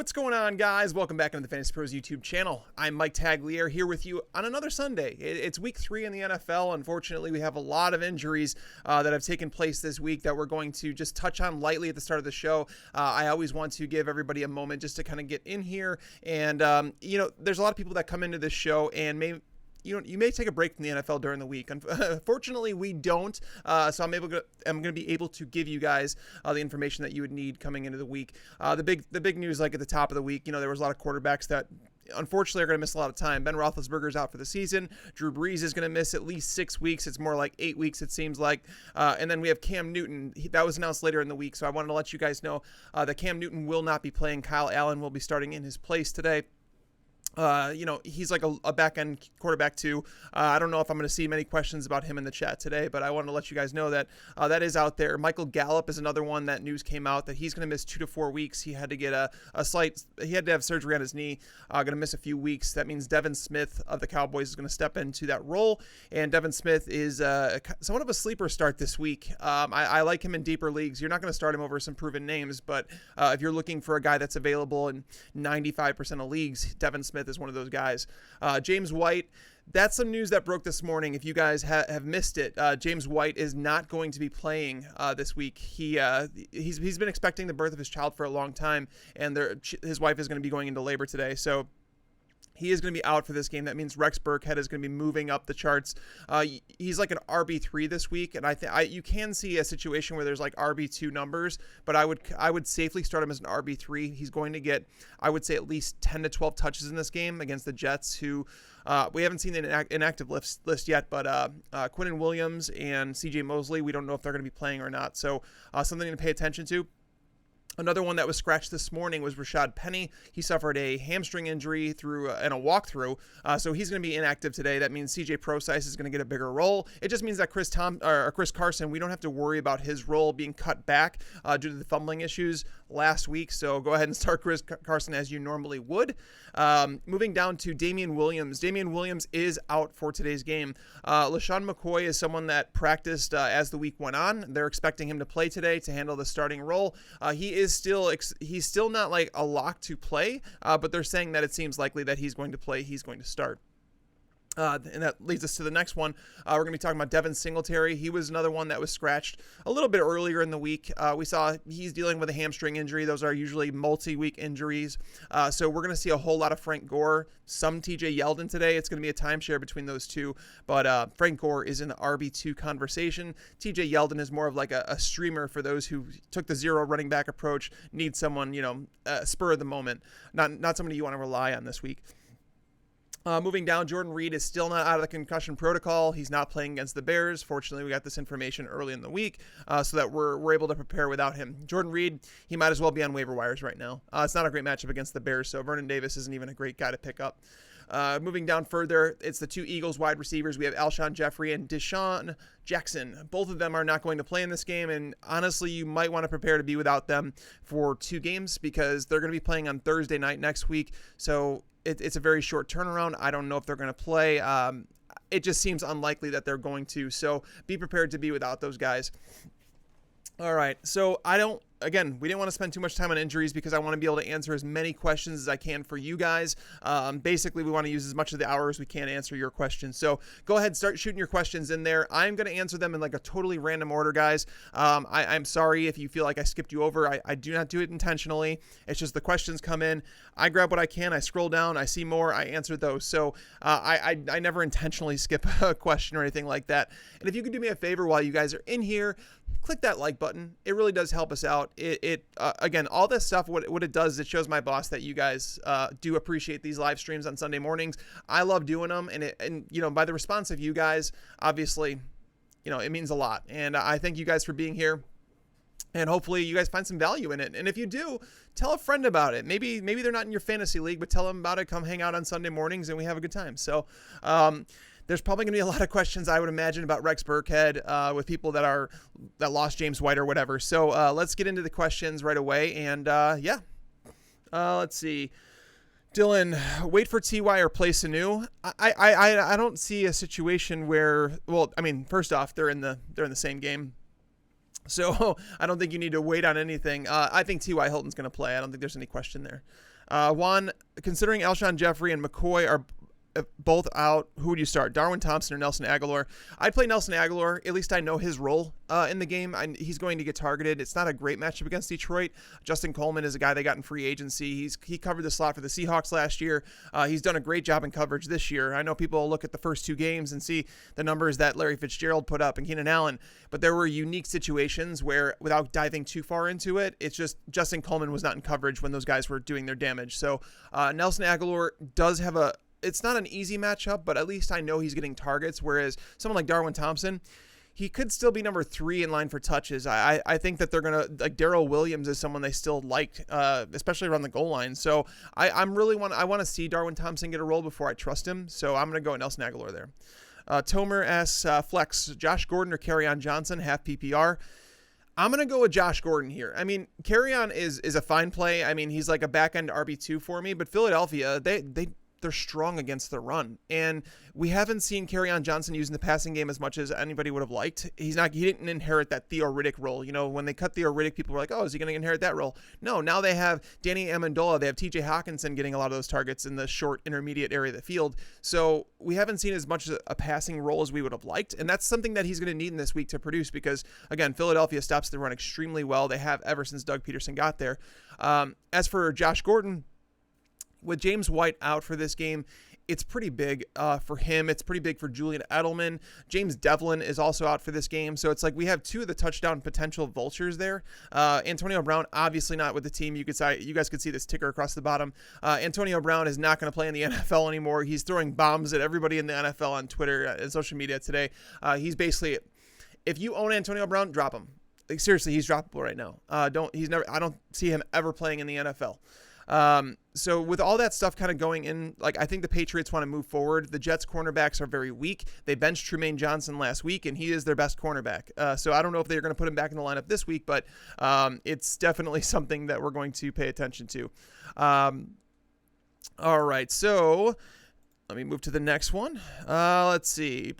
What's going on, guys? Welcome back into the Fantasy Pros YouTube channel. I'm Mike Tagliere here with you on another Sunday. It's week 3 in the NFL. Unfortunately, we have a lot of injuries that have taken place this week that we're going to just touch on lightly at the start of the show. I always want to give everybody a moment just to kind of get in here. And, there's a lot of people that come into this show and you may take a break from the NFL during the week. Unfortunately, we don't. So I'm going to be able to give you guys the information that you would need coming into the week. The big news, like at the top of the week, there was a lot of quarterbacks that unfortunately are going to miss a lot of time. Ben Roethlisberger is out for the season. Drew Brees is going to miss at least 6 weeks. It's more like 8 weeks, it seems like. And then we have Cam Newton. That was announced later in the week. So I wanted to let you guys know that Cam Newton will not be playing. Kyle Allen will be starting in his place today. He's like a back-end quarterback too. I don't know if I'm going to see many questions about him in the chat today, but I wanted to let you guys know that that is out there. Michael Gallup is another one that news came out that he's going to miss 2 to 4 weeks. He had to get he had to have surgery on his knee, going to miss a few weeks. That means Devin Smith of the Cowboys is going to step into that role, and Devin Smith is somewhat of a sleeper start this week. I like him in deeper leagues. You're not going to start him over some proven names, but if you're looking for a guy that's available in 95% of leagues, Devin Smith is one of those guys. James White, that's some news that broke this morning. If you guys have missed it, James White is not going to be playing this week. He's been expecting the birth of his child for a long time, and his wife is going to be going into labor today. So he is going to be out for this game. That means Rex Burkhead is going to be moving up the charts. He's like an RB3 this week, and you can see a situation where there's like RB2 numbers, but I would safely start him as an RB3. He's going to get, I would say, at least 10 to 12 touches in this game against the Jets, who we haven't seen the inactive list yet, but Quinnen Williams and CJ Mosley, we don't know if they're going to be playing or not. So something to pay attention to. Another one that was scratched this morning was Rashad Penny. He suffered a hamstring injury in a walkthrough, so he's going to be inactive today. That means CJ Procise is going to get a bigger role. It just means that Chris Carson, we don't have to worry about his role being cut back due to the fumbling issues last week. So go ahead and start Chris Carson as you normally would. Moving down to Damian Williams. Damian Williams is out for today's game. LaShawn McCoy is someone that practiced as the week went on. They're expecting him to play today to handle the starting role. He's still not like a lock to play, but they're saying that it seems likely that he's going to play. He's going to start. And that leads us to the next one. We're going to be talking about Devin Singletary. He was another one that was scratched a little bit earlier in the week. We saw he's dealing with a hamstring injury. Those are usually multi-week injuries. So we're going to see a whole lot of Frank Gore, some TJ Yeldon today. It's going to be a timeshare between those two. But Frank Gore is in the RB2 conversation. TJ Yeldon is more of like a streamer for those who took the zero running back approach, need someone, spur of the moment, not somebody you want to rely on this week. Moving down, Jordan Reed is still not out of the concussion protocol. He's not playing against the Bears. Fortunately, we got this information early in the week so that we're able to prepare without him. Jordan Reed, he might as well be on waiver wires right now. It's not a great matchup against the Bears, so Vernon Davis isn't even a great guy to pick up. Moving down further, it's the two Eagles wide receivers. We have Alshon Jeffrey and Deshaun Jackson. Both of them are not going to play in this game, and honestly, you might want to prepare to be without them for 2 games because they're going to be playing on Thursday night next week. So it's a very short turnaround. I don't know if they're going to play. It just seems unlikely that they're going to. So be prepared to be without those guys. All right. So we didn't want to spend too much time on injuries because I want to be able to answer as many questions as I can for you guys. Basically, we want to use as much of the hour as we can to answer your questions. So go ahead, start shooting your questions in there. I'm going to answer them in like a totally random order, guys. I'm sorry if you feel like I skipped you over. I do not do it intentionally. It's just the questions come in. I grab what I can. I scroll down. I see more. I answer those. So I never intentionally skip a question or anything like that. And if you could do me a favor while you guys are in here, click that like button. It really does help us out. Again, all this stuff, what it does is it shows my boss that you guys do appreciate these live streams on Sunday mornings. I love doing them, and by the response of you guys, obviously, it means a lot. And I thank you guys for being here. And hopefully you guys find some value in it. And if you do, tell a friend about it. Maybe they're not in your fantasy league, but tell them about it. Come hang out on Sunday mornings and we have a good time. So, there's probably going to be a lot of questions, I would imagine, about Rex Burkhead with people that lost James White or whatever. So let's get into the questions right away. And let's see. Dylan, wait for TY or play Sanu. I don't see a situation where, first off, they're in the same game. So I don't think you need to wait on anything. I think T.Y. Hilton's going to play. I don't think there's any question there. Juan, considering Alshon Jeffrey and McCoy are both out, who would you start? Darwin Thompson or Nelson Aguilar? I'd play Nelson Aguilar. At least I know his role in the game. He's going to get targeted. It's not a great matchup against Detroit. Justin Coleman is a guy they got in free agency. He covered the slot for the Seahawks last year. He's done a great job in coverage this year. I know people look at the first 2 games and see the numbers that Larry Fitzgerald put up and Keenan Allen, but there were unique situations where, without diving too far into it, it's just Justin Coleman was not in coverage when those guys were doing their damage. So Nelson Aguilar does have it's not an easy matchup, but at least I know he's getting targets, whereas someone like Darwin Thompson, he could still be number 3 in line for touches. I think that they're going to, like, Darrell Williams is someone they still like, especially around the goal line. So I want to see Darwin Thompson get a role before I trust him. So I'm going to go Nelson Aguilar there. Tomer asks, flex, Josh Gordon or Kerryon Johnson, half PPR. I'm going to go with Josh Gordon here. I mean, Kerryon is a fine play. I mean, he's like a back-end RB2 for me, but Philadelphia, they're strong against the run, and we haven't seen Kerryon Johnson using the passing game as much as anybody would have liked. He didn't inherit that Theo Riddick role. You know, when they cut Theo Riddick, people were like, oh, is he going to inherit that role? No, now they have Danny Amendola. They have TJ Hawkinson getting a lot of those targets in the short intermediate area of the field. So we haven't seen as much a passing role as we would have liked, and that's something that he's going to need in this week to produce because, again, Philadelphia stops the run extremely well. They have ever since Doug Peterson got there. As for Josh Gordon, with James White out for this game, it's pretty big for him. It's pretty big for Julian Edelman. James Devlin is also out for this game. So it's like we have 2 of the touchdown potential vultures there. Antonio Brown, obviously not with the team. You guys could see this ticker across the bottom. Antonio Brown is not going to play in the NFL anymore. He's throwing bombs at everybody in the NFL on Twitter and social media today. He's basically, if you own Antonio Brown, drop him. Like, seriously, he's droppable right now. I don't see him ever playing in the NFL. So with all that stuff kind of going in, like, I think the Patriots want to move forward. The Jets cornerbacks are very weak. They benched Trumaine Johnson last week, and he is their best cornerback. So I don't know if they're going to put him back in the lineup this week, but it's definitely something that we're going to pay attention to. All right, so let me move to the next one. Let's see.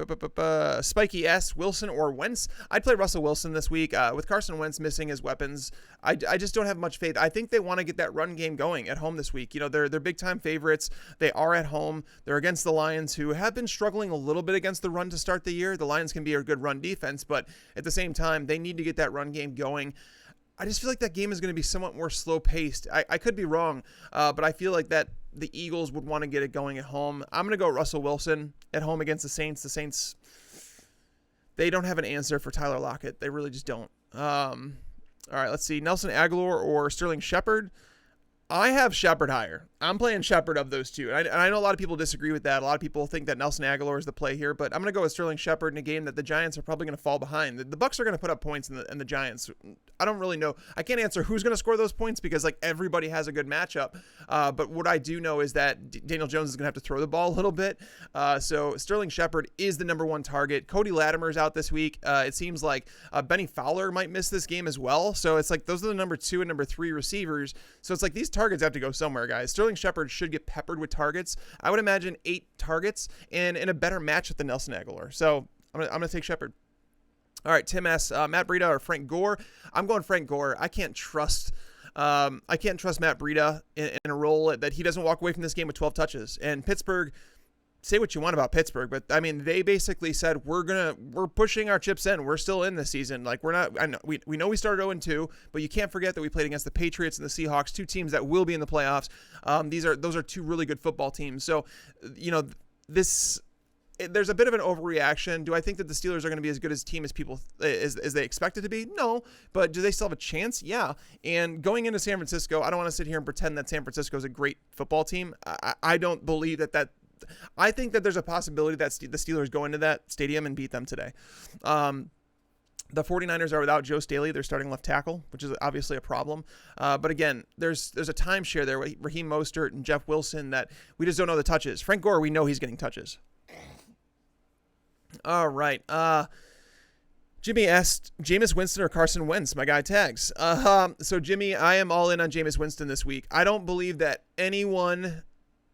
Spiky S, Wilson or Wentz? I'd play Russell Wilson this week. With Carson Wentz missing his weapons, I just don't have much faith. I think they want to get that run game going at home this week. You know, they're big-time favorites. They are at home. They're against the Lions, who have been struggling a little bit against the run to start the year. The Lions can be a good run defense, but at the same time, they need to get that run game going. I just feel like that game is going to be somewhat more slow-paced. I could be wrong, but I feel like that the Eagles would want to get it going at home. I'm going to go Russell Wilson at home against the Saints. The Saints, they don't have an answer for Tyler Lockett. They really just don't. All right, let's see. Nelson Aguilar or Sterling Shepard? I have Shepard higher. I'm playing Shepard of those two. And I know a lot of people disagree with that. A lot of people think that Nelson Aguilar is the play here, but I'm going to go with Sterling Shepard in a game that the Giants are probably going to fall behind. The Bucs are going to put up points in the Giants. I don't really know. I can't answer who's going to score those points because, like, everybody has a good matchup. But what I do know is that Daniel Jones is going to have to throw the ball a little bit. So Sterling Shepard is the number 1 target. Cody Latimer's out this week. It seems like Benny Fowler might miss this game as well. So it's like those are the number 2 and number 3 receivers. So it's like these targets have to go somewhere, guys. Sterling Shepard should get peppered with targets. I would imagine 8 targets and in a better matchup than Nelson Aguilar. So I'm gonna take Shepard. All right, Tim S. Matt Breda or Frank Gore? I'm going Frank Gore. I can't trust Matt Breda in a role that he doesn't walk away from this game with 12 touches. And Pittsburgh, say what you want about Pittsburgh, but I mean, they basically said we're pushing our chips in. We're still in this season. Like, we're not. I know we know we started 0-2, but you can't forget that we played against the Patriots and the Seahawks, 2 teams that will be in the playoffs. Those are 2 really good football teams. So, you know, there's a bit of an overreaction. Do I think that the Steelers are going to be as good as a team as people as they expect it to be? No, but do they still have a chance? Yeah. And going into San Francisco, I don't want to sit here and pretend that San Francisco is a great football team. I don't believe that. I think that there's a possibility that the Steelers go into that stadium and beat them today. The 49ers are without Joe Staley, their starting left tackle, which is obviously a problem. But again, there's a timeshare there with Raheem Mostert and Jeff Wilson that we just don't know the touches. Frank Gore, we know he's getting touches. All right. Jimmy asked, Jameis Winston or Carson Wentz? My guy tags. So Jimmy, I am all in on Jameis Winston this week. I don't believe that anyone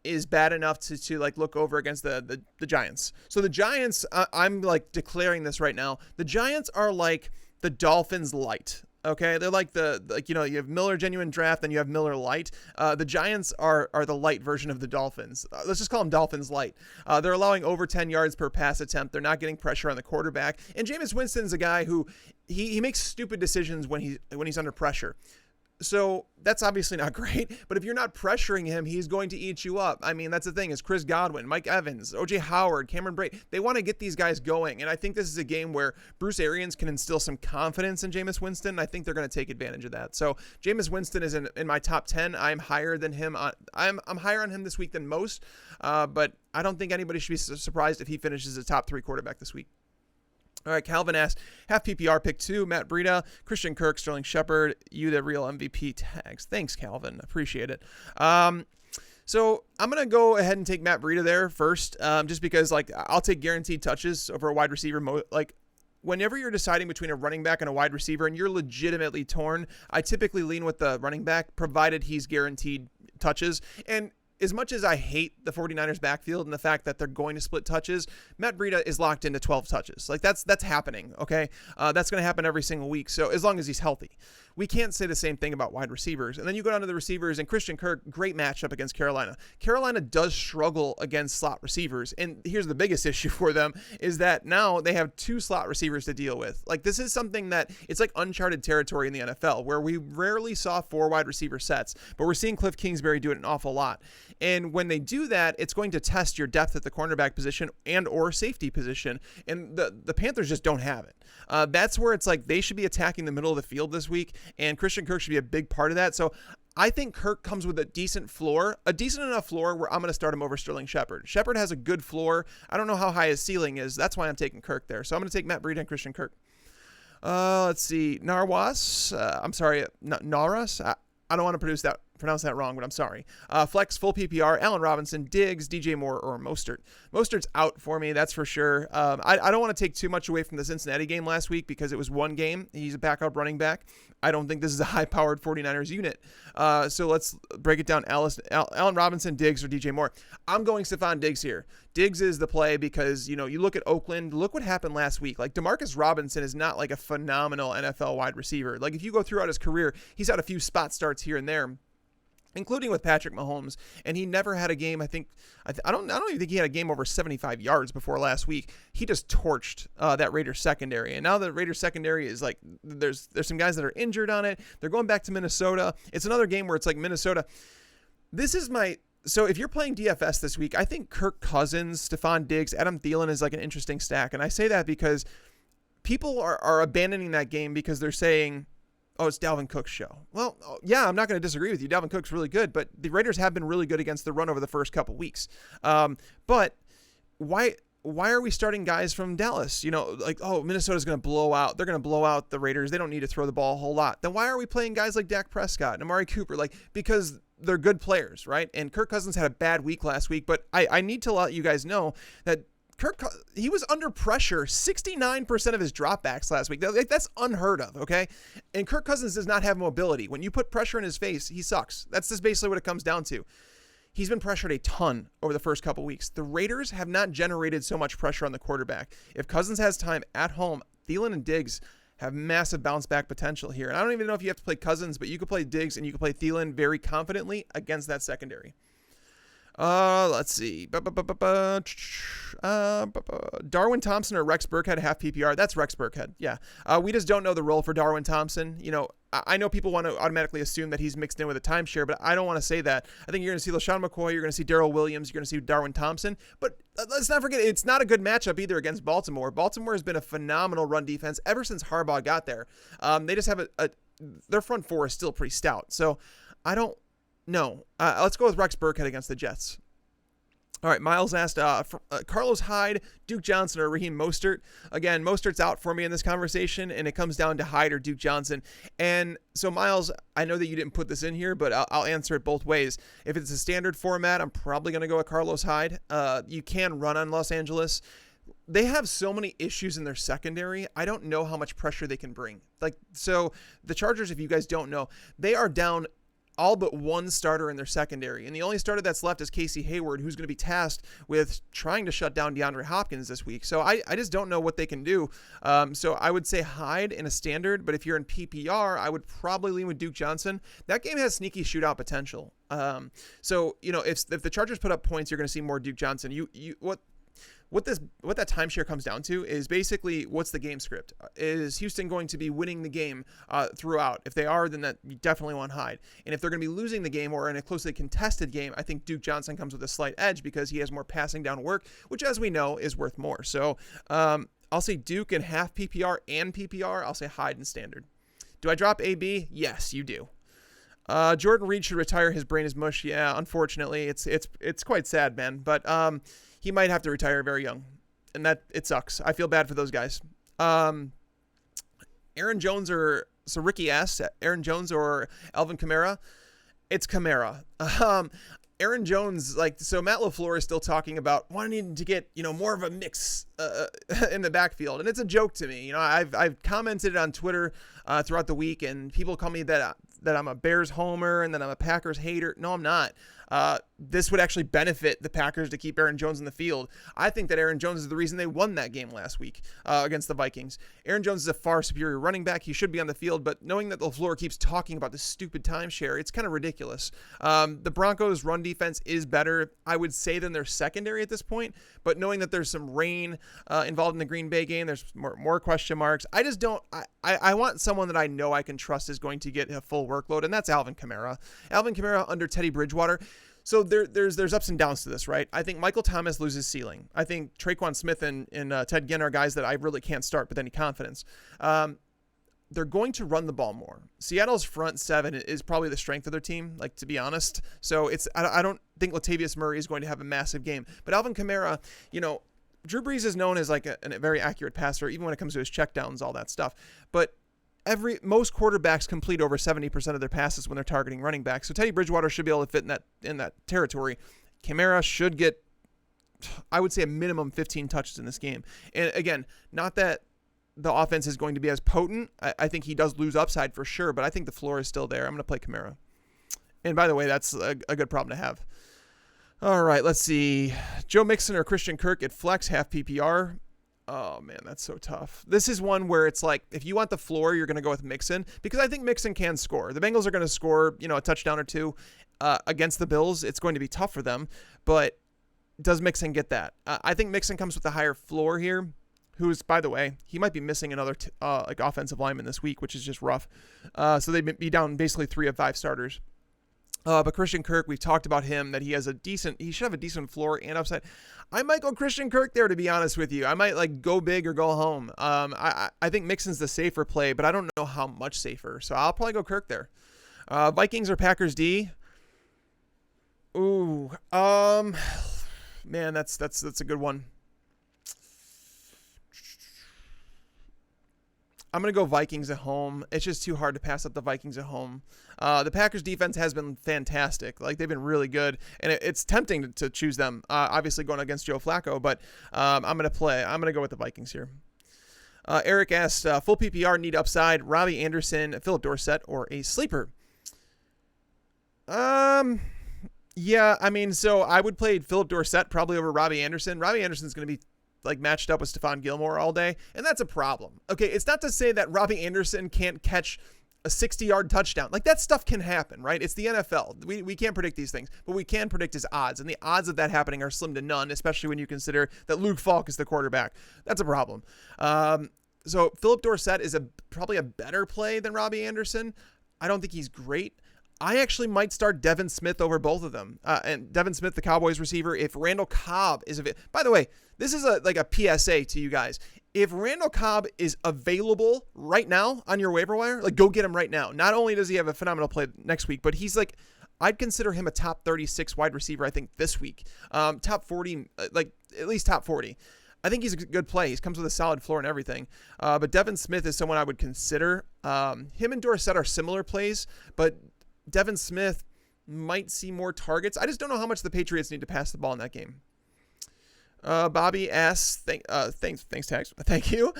is bad enough to like look over against the Giants. So the Giants, I'm like declaring this right now. The Giants are like the Dolphins light. Okay, they're like you have Miller Genuine Draft, then you have Miller Light. The Giants are the light version of the Dolphins. Let's just call them Dolphins Light. They're allowing over 10 yards per pass attempt. They're not getting pressure on the quarterback. And Jameis Winston's a guy who he makes stupid decisions when he's under pressure. So that's obviously not great, but if you're not pressuring him, he's going to eat you up. I mean, that's the thing is Chris Godwin, Mike Evans, OJ Howard, Cameron Brate, they want to get these guys going. And I think this is a game where Bruce Arians can instill some confidence in Jameis Winston. I think they're going to take advantage of that. So Jameis Winston is in my top 10. I'm higher than him. I'm higher on him this week than most, but I don't think anybody should be surprised if he finishes a top 3 quarterback this week. All right, Calvin asked, half PPR pick 2, Matt Breda, Cristian Kirk, Sterling Shepard, you the real MVP tags. Thanks, Calvin. Appreciate it. So I'm going to go ahead and take Matt Breda there first, just because I'll take guaranteed touches over a wide receiver. Whenever you're deciding between a running back and a wide receiver and you're legitimately torn, I typically lean with the running back, provided he's guaranteed touches. And as much as I hate the 49ers backfield and the fact that they're going to split touches, Matt Breda is locked into 12 touches. That's happening, okay? That's going to happen every single week, so as long as he's healthy. We can't say the same thing about wide receivers. And then you go down to the receivers, and Cristian Kirk, great matchup against Carolina. Carolina does struggle against slot receivers, and here's the biggest issue for them is that now they have 2 slot receivers to deal with. This is something that it's like uncharted territory in the NFL, where we rarely saw 4 wide receiver sets, but we're seeing Cliff Kingsbury do it an awful lot. And when they do that, it's going to test your depth at the cornerback position and or safety position. And the Panthers just don't have it. That's where it's they should be attacking the middle of the field this week, and Cristian Kirk should be a big part of that. So I think Kirk comes with a decent enough floor where I'm going to start him over Sterling Shepard. Shepard has a good floor. I don't know how high his ceiling is. That's why I'm taking Kirk there. So I'm going to take Matt Breda and Cristian Kirk. Let's see. Naras. I don't want to pronounce that wrong, but I'm sorry. Flex, full PPR, Allen Robinson, Diggs, DJ Moore, or Mostert. Mostert's out for me, that's for sure. I don't want to take too much away from the Cincinnati game last week because it was one game. He's a backup running back. I don't think this is a high-powered 49ers unit. So let's break it down. Allen Robinson, Diggs, or DJ Moore. I'm going Stephon Diggs here. Diggs is the play because, you look at Oakland. Look what happened last week. Demarcus Robinson is not a phenomenal NFL wide receiver. If you go throughout his career, he's had a few spot starts here and there, including with Patrick Mahomes, and he never had a game. I don't even think he had a game over 75 yards before last week. He just torched that Raiders secondary, and now the Raiders secondary is there's some guys that are injured on it. They're going back to Minnesota. It's another game where it's Minnesota. So if you're playing DFS this week, I think Kirk Cousins, Stephon Diggs, Adam Thielen is an interesting stack, and I say that because people are abandoning that game because they're saying, oh, it's Dalvin Cook's show. Well, yeah, I'm not going to disagree with you. Dalvin Cook's really good, but the Raiders have been really good against the run over the first couple weeks. But why are we starting guys from Dallas? Minnesota's going to blow out. They're going to blow out the Raiders. They don't need to throw the ball a whole lot. Then why are we playing guys like Dak Prescott and Amari Cooper? Because they're good players, right? And Kirk Cousins had a bad week last week, but I need to let you guys know that he was under pressure 69% of his dropbacks last week. That's unheard of, okay? And Kirk Cousins does not have mobility. When you put pressure in his face, he sucks. That's just basically what it comes down to. He's been pressured a ton over the first couple weeks. The Raiders have not generated so much pressure on the quarterback. If Cousins has time at home, Thielen and Diggs have massive bounce back potential here. And I don't even know if you have to play Cousins, but you could play Diggs and you could play Thielen very confidently against that secondary. Let's see. Darwin Thompson or Rex Burkhead, half PPR. That's Rex Burkhead. Yeah. We just don't know the role for Darwin Thompson. I know people want to automatically assume that he's mixed in with a timeshare, but I don't want to say that. I think you're going to see LaShawn McCoy, you're going to see Darrell Williams, you're going to see Darwin Thompson. But let's not forget, it's not a good matchup either against Baltimore. Baltimore has been a phenomenal run defense ever since Harbaugh got there. They just have their front four is still pretty stout. So I don't know. Let's go with Rex Burkhead against the Jets. All right, Miles asked Carlos Hyde, Duke Johnson, or Raheem Mostert. Again, Mostert's out for me in this conversation, and it comes down to Hyde or Duke Johnson. And so, Miles, I know that you didn't put this in here, but I'll answer it both ways. If it's a standard format, I'm probably going to go with Carlos Hyde. You can run on Los Angeles. They have so many issues in their secondary. I don't know how much pressure they can bring. So the Chargers, if you guys don't know, they are down all but one starter in their secondary. And the only starter that's left is Casey Hayward, who's going to be tasked with trying to shut down DeAndre Hopkins this week. So I just don't know what they can do. So I would say Hyde in a standard, but if you're in PPR, I would probably lean with Duke Johnson. That game has sneaky shootout potential. So, if the Chargers put up points, you're going to see more Duke Johnson. What that timeshare comes down to is basically what's the game script. Is Houston going to be winning the game throughout? If they are, then that you definitely want Hyde. And if they're going to be losing the game or in a closely contested game, I think Duke Johnson comes with a slight edge because he has more passing down work, which as we know is worth more. So I'll say Duke in half PPR and PPR. I'll say Hyde in standard. Do I drop AB? Yes, you do. Jordan Reed should retire. His brain is mush. Yeah, unfortunately, it's quite sad, man. But he might have to retire very young, and that it sucks. I feel bad for those guys. Aaron Jones Ricky asks, Aaron Jones or Alvin Kamara? It's Kamara. Aaron Jones, so Matt LaFleur is still talking about wanting to get, more of a mix in the backfield. And it's a joke to me. I've commented on Twitter throughout the week, and people call me that I'm a Bears homer and that I'm a Packers hater. No, I'm not. This would actually benefit the Packers to keep Aaron Jones in the field. I think that Aaron Jones is the reason they won that game last week against the Vikings. Aaron Jones is a far superior running back. He should be on the field, but knowing that LaFleur keeps talking about this stupid timeshare, it's kind of ridiculous. The Broncos' run defense is better, I would say, than their secondary at this point, but knowing that there's some rain involved in the Green Bay game, there's more question marks. I just don't – I want someone that I know I can trust is going to get a full workload, and that's Alvin Kamara. Alvin Kamara under Teddy Bridgewater. So there's ups and downs to this, right? I think Michael Thomas loses ceiling. I think Traquan Smith and Ted Ginn are guys that I really can't start with any confidence. They're going to run the ball more. Seattle's front seven is probably the strength of their team, to be honest. So I don't think Latavius Murray is going to have a massive game. But Alvin Kamara, Drew Brees is known as a very accurate passer, even when it comes to his checkdowns, all that stuff. But most quarterbacks complete over 70% of their passes when they're targeting running backs. So Teddy Bridgewater should be able to fit in that territory. Kamara should get, I would say, a minimum 15 touches in this game. And again, not that the offense is going to be as potent. I think he does lose upside for sure, but I think the floor is still there. I'm going to play Kamara. And by the way, that's a good problem to have. All right, let's see. Joe Mixon or Cristian Kirk at flex, half PPR. Oh, man, that's so tough. This is one where it's if you want the floor, you're going to go with Mixon because I think Mixon can score. The Bengals are going to score, a touchdown or two against the Bills. It's going to be tough for them, but does Mixon get that? I think Mixon comes with a higher floor here, who's, by the way, he might be missing another offensive lineman this week, which is just rough. So they'd be down basically 3 of 5 starters. But Cristian Kirk, we've talked about him, that he should have a decent floor and upside. I might go Cristian Kirk there, to be honest with you. I might go big or go home. I think Mixon's the safer play, but I don't know how much safer. So I'll probably go Kirk there. Vikings or Packers D? Ooh, man, that's a good one. I'm going to go Vikings at home. It's just too hard to pass up the Vikings at home. The Packers defense has been fantastic. They've been really good, and it's tempting to choose them, obviously going against Joe Flacco, but I'm going to go with the Vikings here. Eric asked, full PPR, need upside, Robbie Anderson, Philip Dorsett, or a sleeper? Yeah, so I would play Philip Dorsett probably over Robbie Anderson. Robbie Anderson's going to be matched up with Stephon Gilmore all day, and that's a problem. Okay, it's not to say that Robbie Anderson can't catch a 60-yard touchdown. That stuff can happen, right? It's the NFL. We can't predict these things, but we can predict his odds, and the odds of that happening are slim to none, especially when you consider that Luke Falk is the quarterback. That's a problem. So Philip Dorsett is probably a better play than Robbie Anderson. I don't think he's great. I actually might start Devin Smith over both of them. And Devin Smith, the Cowboys receiver, if Randall Cobb is available. By the way, this is a PSA to you guys. If Randall Cobb is available right now on your waiver wire, go get him right now. Not only does he have a phenomenal play next week, but he's I'd consider him a top 36 wide receiver, I think, this week. Top 40, at least top 40. I think he's a good play. He comes with a solid floor and everything. But Devin Smith is someone I would consider. Him and Dorsett are similar plays, but Devin Smith might see more targets. I just don't know how much the Patriots need to pass the ball in that game. Bobby asks, thanks, Tags. Thank you.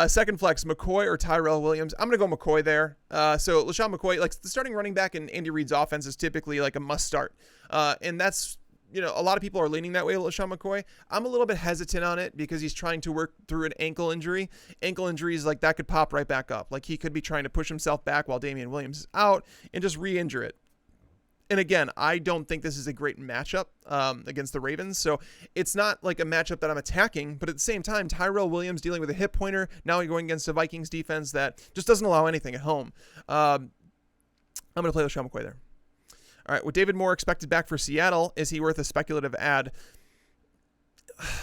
Second flex, McCoy or Tyrell Williams. I'm going to go McCoy there. So LaShawn McCoy, like the starting running back in Andy Reid's offense is typically like a must start. And that's, a lot of people are leaning that way with LaShawn McCoy. I'm a little bit hesitant on it because he's trying to work through an ankle injury. Ankle injuries like that could pop right back up. Like he could be trying to push himself back while Damian Williams is out and just re-injure it. And again, I don't think this is a great matchup against the Ravens. So it's not like a matchup that I'm attacking. But at the same time, Tyrell Williams dealing with a hip pointer. Now he's going against a Vikings defense that just doesn't allow anything at home. I'm going to play LaShawn McCoy there. All right, with David Moore expected back for Seattle, is he worth a speculative add?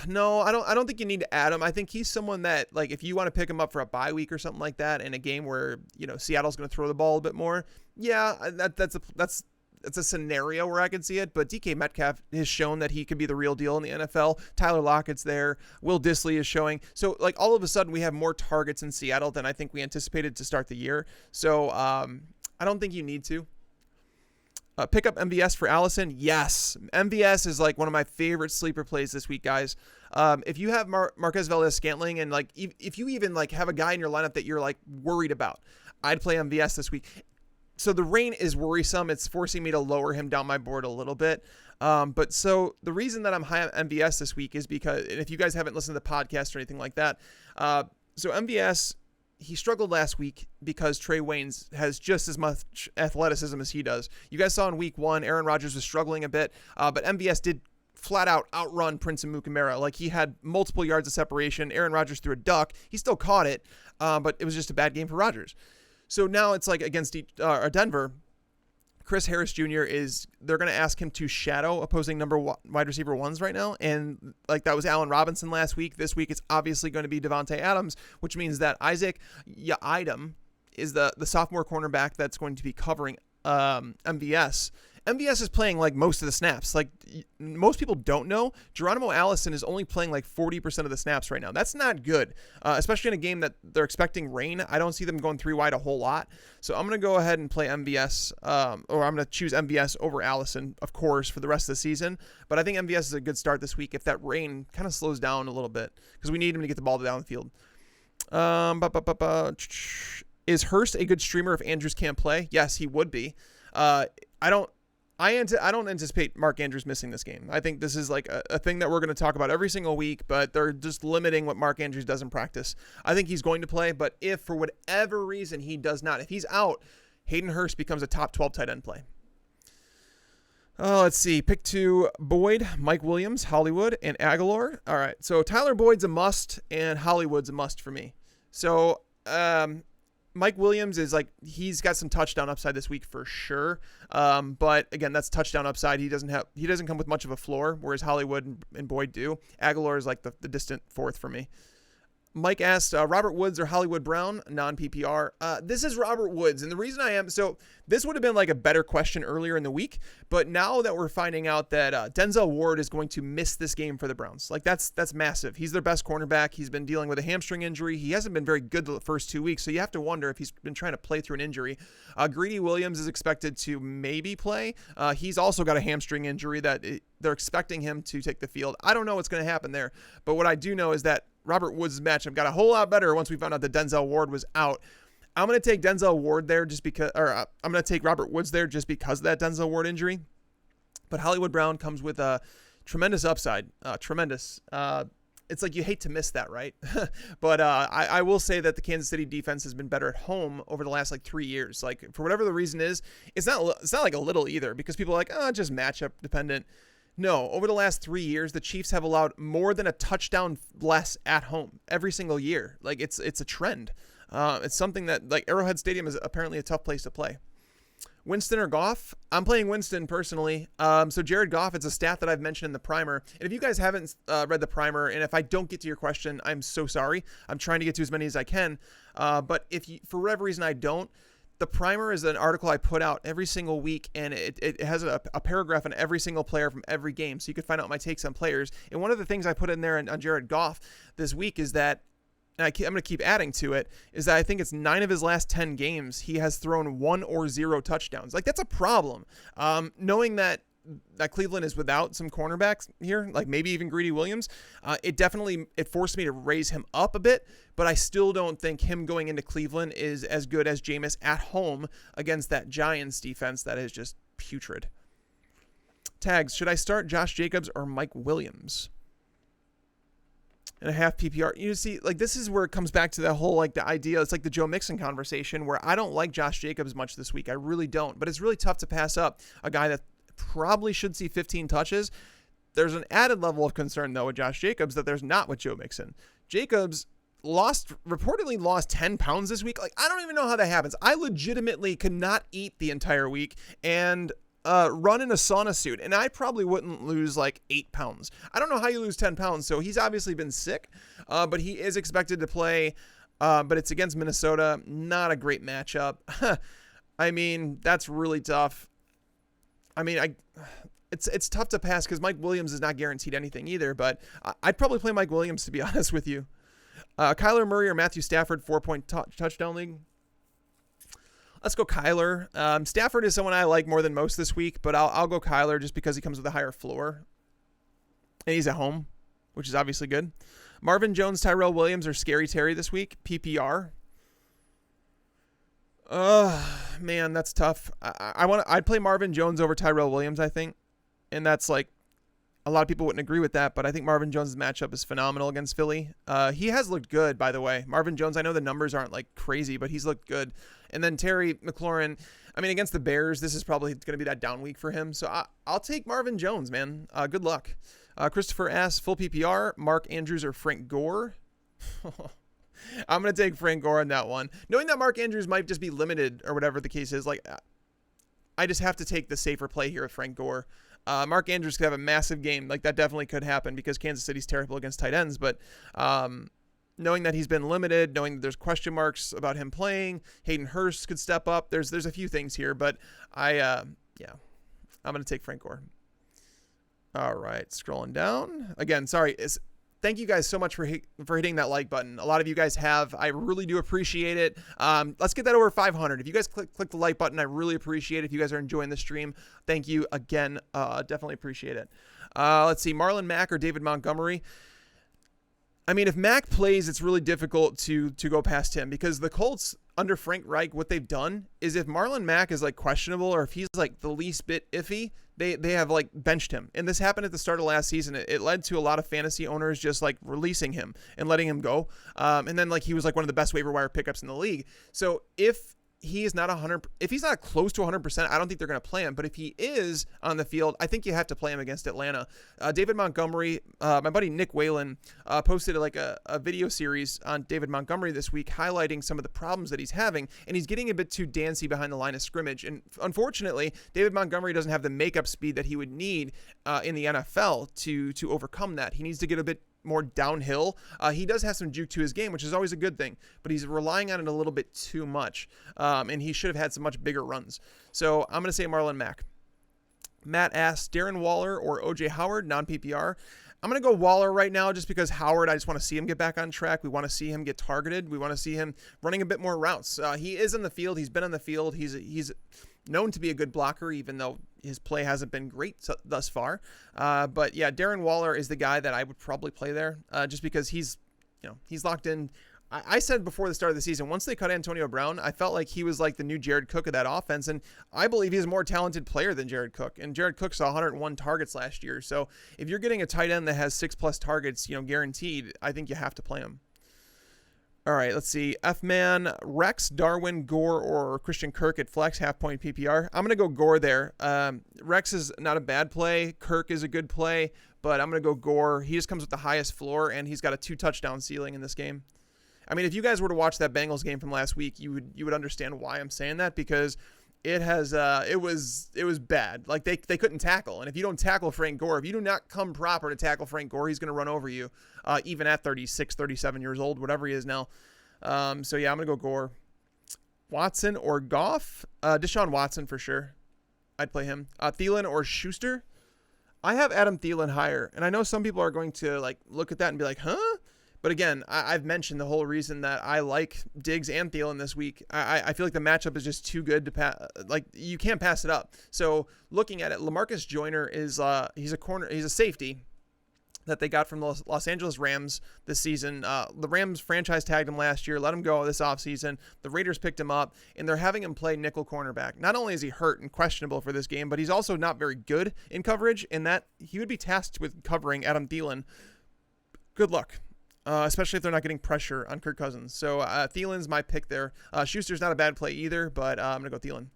No, I don't think you need to add him. I think he's someone that, like, if you want to pick him up for a bye week or something like that in a game where, Seattle's going to throw the ball a bit more, yeah, that's a scenario where I can see it, but DK Metcalf has shown that he could be the real deal in the NFL. Tyler Lockett's there. Will Dissly is showing. So, like, all of a sudden we have more targets in Seattle than I think we anticipated to start the year. So, I don't think you need to. Pick up MVS for Allison. Yes. MVS is like one of my favorite sleeper plays this week, guys. If you have Marquez Valdes-Scantling and like, if you even like have a guy in your lineup that you're like worried about, I'd play MVS this week. So the rain is worrisome. It's forcing me to lower him down my board a little bit. But so the reason that I'm high on MVS this week is because, and if you guys haven't listened to the podcast or anything like that, so MVS, he struggled last week because Trey Waynes has just as much athleticism as he does. You guys saw in week 1, Aaron Rodgers was struggling a bit, but MVS did flat out outrun Prince Amukamara. Like he had multiple yards of separation. Aaron Rodgers threw a duck. He still caught it, but it was just a bad game for Rodgers. So now it's like against Denver, Chris Harris Jr. they're going to ask him to shadow opposing wide receiver ones right now. And like that was Allen Robinson last week. This week, it's obviously going to be Devontae Adams, which means that Isaac Yiadom is the sophomore cornerback that's going to be covering MVS. MVS is playing like most of the snaps. Like most people don't know, Geronimo Allison is only playing like 40% of the snaps right now. That's not good, especially in a game that they're expecting rain. I don't see them going 3 wide a whole lot. So I'm going to go ahead and play MVS, or I'm going to choose MVS over Allison, of course, for the rest of the season. But I think MVS is a good start this week if that rain kind of slows down a little bit because we need him to get the ball down the field. Is Hurst a good streamer if Andrews can't play? Yes, he would be. I don't anticipate Mark Andrews missing this game. I think this is like a thing that we're going to talk about every single week, but they're just limiting what Mark Andrews does in practice. I think he's going to play, but if for whatever reason he does not, if he's out, Hayden Hurst becomes a top 12 tight end play. Let's see. Pick 2, Boyd, Mike Williams, Hollywood, and Aguilar. All right. So Tyler Boyd's a must, and Hollywood's a must for me. So Mike Williams is like, he's got some touchdown upside this week for sure. But again, that's touchdown upside. He doesn't come with much of a floor, whereas Hollywood and Boyd do. Aguilar is like the distant fourth for me. Mike asked, Robert Woods or Hollywood Brown, non-PPR. This is Robert Woods. And the reason so this would have been like a better question earlier in the week. But now that we're finding out that Denzel Ward is going to miss this game for the Browns, like that's massive. He's their best cornerback. He's been dealing with a hamstring injury. He hasn't been very good the first 2 weeks. So you have to wonder if he's been trying to play through an injury. Greedy Williams is expected to maybe play. He's also got a hamstring injury that they're expecting him to take the field. I don't know what's going to happen there. But what I do know is that Robert Woods' matchup got a whole lot better once we found out that Denzel Ward was out. I'm going to take Denzel Ward there I'm going to take Robert Woods there just because of that Denzel Ward injury. But Hollywood Brown comes with a tremendous upside. Tremendous. It's like you hate to miss that, right? But I will say that the Kansas City defense has been better at home over the last like 3 years. Like for whatever the reason is, it's not like a little either because people are like, just matchup dependent. No, over the last 3 years, the Chiefs have allowed more than a touchdown less at home every single year. Like it's a trend. It's something that like Arrowhead Stadium is apparently a tough place to play. Winston or Goff? I'm playing Winston personally. So Jared Goff, it's a stat that I've mentioned in the primer. And if you guys haven't read the primer, and if I don't get to your question, I'm so sorry. I'm trying to get to as many as I can. But if you, for whatever reason I don't, the primer is an article I put out every single week, and it has a paragraph on every single player from every game, so you can find out my takes on players. And one of the things I put in there on Jared Goff this week is that, and I'm going to keep adding to it, is that I think it's 9 of his last 10 games he has thrown 1 or 0 touchdowns. Like, that's a problem. Knowing that that Cleveland is without some cornerbacks here, like maybe even Greedy Williams, it forced me to raise him up a bit, but I still don't think him going into Cleveland is as good as Jameis at home against that Giants defense that is just putrid. Tags, should I start Josh Jacobs or Mike Williams? And a half PPR. You see, like, this is where it comes back to that whole, like, the idea. It's like the Joe Mixon conversation where I don't like Josh Jacobs much this week. I really don't. But it's really tough to pass up a guy that probably should see 15 touches. There's an added level of concern, though, with Josh Jacobs that there's not with Joe Mixon. Jacobs reportedly lost 10 pounds this week. Like, I don't even know how that happens. I legitimately could not eat the entire week and run in a sauna suit, and I probably wouldn't lose like 8 pounds. I don't know how you lose 10 pounds, so he's obviously been sick, but he is expected to play, but it's against Minnesota. Not a great matchup. I mean, that's really tough. I mean, it's tough to pass because Mike Williams is not guaranteed anything either, but I'd probably play Mike Williams, to be honest with you. Kyler Murray or Matthew Stafford, 4-point touchdown league. Let's go Kyler. Stafford is someone I like more than most this week, but I'll go Kyler just because he comes with a higher floor. And he's at home, which is obviously good. Marvin Jones, Tyrell Williams, or Scary Terry this week. PPR. Man, that's tough. I'd play Marvin Jones over Tyrell Williams, I think. And that's like, a lot of people wouldn't agree with that, but I think Marvin Jones' matchup is phenomenal against Philly. He has looked good, by the way. Marvin Jones, I know the numbers aren't like crazy, but he's looked good. And then Terry McLaurin, I mean, against the Bears, this is probably going to be that down week for him. So I'll take Marvin Jones, man. Good luck. Christopher S., full PPR, Mark Andrews or Frank Gore. I'm going to take Frank Gore on that one. Knowing that Mark Andrews might just be limited or whatever the case is, like, I just have to take the safer play here with Frank Gore. Mark Andrews could have a massive game. Like, that definitely could happen because Kansas City's terrible against tight ends. But knowing that he's been limited, knowing that there's question marks about him playing, Hayden Hurst could step up. There's a few things here, but I'm going to take Frank Gore. All right, scrolling down. Again, sorry. Thank you guys so much for hitting that like button. A lot of you guys have. I really do appreciate it. Let's get that over 500. If you guys click the like button, I really appreciate it. If you guys are enjoying the stream, thank you again. Definitely appreciate it. Let's see. Marlon Mack or David Montgomery. I mean, if Mack plays, it's really difficult to go past him because the Colts under Frank Reich, what they've done is if Marlon Mack is like questionable or if he's like the least bit iffy, they have like benched him. And this happened at the start of last season. It led to a lot of fantasy owners just like releasing him and letting him go. And then like he was like one of the best waiver wire pickups in the league. So if he is not if he's not close to 100%, I don't think they're going to play him. But if he is on the field, I think you have to play him against Atlanta. David Montgomery, my buddy Nick Whalen posted like a video series on David Montgomery this week, highlighting some of the problems that he's having. And he's getting a bit too dancy behind the line of scrimmage. And unfortunately, David Montgomery doesn't have the makeup speed that he would need in the NFL to overcome that. He needs to get a bit more downhill. He does have some juke to his game, which is always a good thing, but he's relying on it a little bit too much. And he should have had some much bigger runs. So I'm going to say Marlon Mack. Matt asks, Darren Waller or OJ Howard, non-PPR. I'm going to go Waller right now just because Howard, I just want to see him get back on track. We want to see him get targeted. We want to see him running a bit more routes. He is in the field. He's been on the field. He's known to be a good blocker, even though his play hasn't been great thus far. But yeah, Darren Waller is the guy that I would probably play there just because he's locked in. I said before the start of the season, once they cut Antonio Brown, I felt like he was like the new Jared Cook of that offense. And I believe he's a more talented player than Jared Cook. And Jared Cook saw 101 targets last year. So if you're getting a tight end that has 6+ targets, guaranteed, I think you have to play him. All right, let's see. F-Man, Rex, Darwin, Gore, or Cristian Kirk at flex, half-point PPR. I'm going to go Gore there. Rex is not a bad play. Kirk is a good play, but I'm going to go Gore. He just comes with the highest floor, and he's got a 2-touchdown ceiling in this game. I mean, if you guys were to watch that Bengals game from last week, you would understand why I'm saying that, because it was bad. Like they couldn't tackle. And if you don't tackle Frank Gore, if you do not come proper to tackle Frank Gore, he's going to run over you, even at 36, 37 years old, whatever he is now. So yeah, I'm going to go Gore. Watson or Goff? Deshaun Watson for sure. I'd play him. Thielen or Schuster? I have Adam Thielen higher. And I know some people are going to like look at that and be like, huh? But again, I've mentioned the whole reason that I like Diggs and Thielen this week. I feel like the matchup is just too good to you can't pass it up. So looking at it, Lamarcus Joyner is he's a safety that they got from the Los Angeles Rams this season. The Rams franchise tagged him last year, let him go this offseason. The Raiders picked him up, and they're having him play nickel cornerback. Not only is he hurt and questionable for this game, but he's also not very good in coverage, in that he would be tasked with covering Adam Thielen. Good luck, especially if they're not getting pressure on Kirk Cousins. So Thielen's my pick there. Schuster's not a bad play either, but I'm going to go Thielen.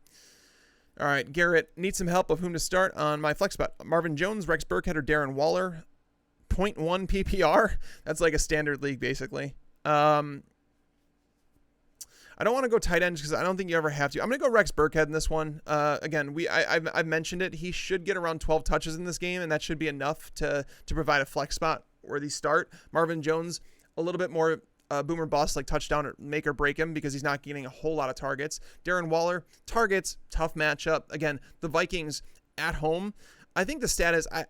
All right, Garrett needs some help of whom to start on my flex spot. Marvin Jones, Rex Burkhead, or Darren Waller. 0.1 PPR. That's like a standard league, basically. I don't want to go tight end because I don't think you ever have to. I'm going to go Rex Burkhead in this one. Again, I've mentioned it. He should get around 12 touches in this game, and that should be enough to provide a flex spot where they start. Marvin Jones, a little bit more boomer bust, like touchdown or make or break him because he's not getting a whole lot of targets. Darren Waller, targets, tough matchup. Again, the Vikings at home. I think the stat is, I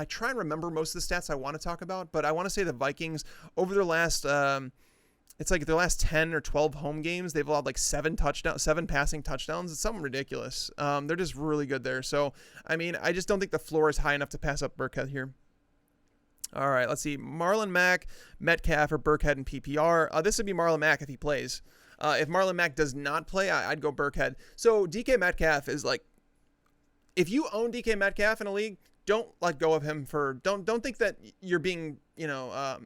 try and remember most of the stats I want to talk about, but I want to say the Vikings over their last, it's like their last 10 or 12 home games, they've allowed like 7 passing touchdowns. It's something ridiculous. They're just really good there. So, I mean, I just don't think the floor is high enough to pass up Burkhead here. All right, let's see. Marlon Mack, Metcalf, or Burkhead in PPR. This would be Marlon Mack if he plays. If Marlon Mack does not play, I'd go Burkhead. So DK Metcalf is like, if you own DK Metcalf in a league, don't let go of him don't think that you're being,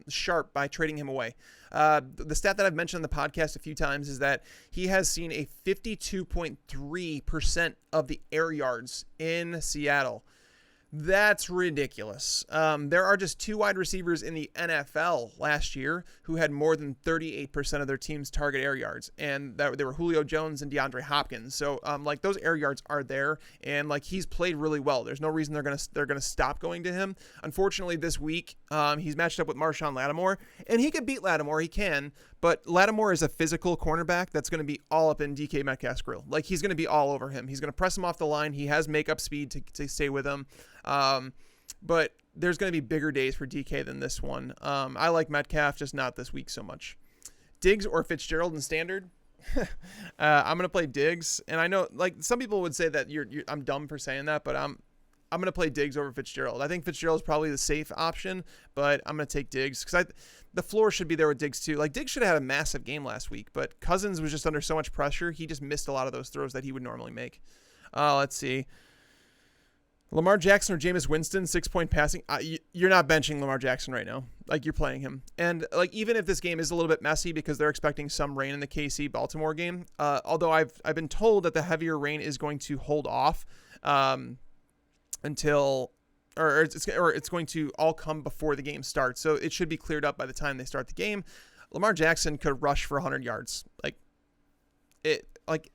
sharp by trading him away. The stat that I've mentioned on the podcast a few times is that he has seen a 52.3% of the air yards in Seattle. That's ridiculous. There are just 2 wide receivers in the NFL last year who had more than 38% of their team's target air yards, and they were Julio Jones and DeAndre Hopkins. So, those air yards are there, and he's played really well. There's no reason they're gonna stop going to him. Unfortunately, this week, he's matched up with Marshawn Lattimore, and he can beat Lattimore. He can, but Lattimore is a physical cornerback that's going to be all up in DK Metcalf's grill. He's going to be all over him. He's going to press him off the line. He has makeup speed to stay with him. But there's going to be bigger days for DK than this one. I like Metcalf, just not this week so much. Diggs or Fitzgerald in standard? I'm going to play Diggs. And I know, some people would say that I'm dumb for saying that, but I'm going to play Diggs over Fitzgerald. I think Fitzgerald is probably the safe option, but I'm going to take Diggs because the floor should be there with Diggs too. Diggs should have had a massive game last week, but Cousins was just under so much pressure. He just missed a lot of those throws that he would normally make. Let's see. Lamar Jackson or Jameis Winston, 6-point passing. You're not benching Lamar Jackson right now. You're playing him. And even if this game is a little bit messy because they're expecting some rain in the KC Baltimore game, although I've been told that the heavier rain is going to hold off until it's going to all come before the game starts. So it should be cleared up by the time they start the game. Lamar Jackson could rush for 100 yards.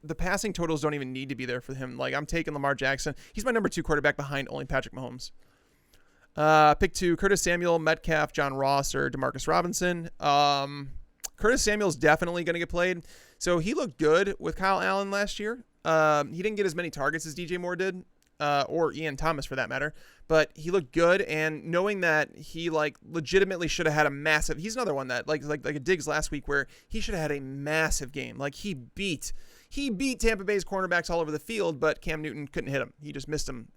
The passing totals don't even need to be there for him. I'm taking Lamar Jackson. He's my number 2 quarterback behind only Patrick Mahomes. Pick 2, Curtis Samuel, Metcalf, John Ross, or Demarcus Robinson. Curtis Samuel's definitely going to get played. So he looked good with Kyle Allen last year. He didn't get as many targets as DJ Moore did. Or Ian Thomas for that matter, but he looked good, and knowing that he legitimately should have had a massive, he's another one that like a Diggs last week where he should have had a massive game. He beat Tampa Bay's cornerbacks all over the field, but Cam Newton couldn't hit him. He just missed him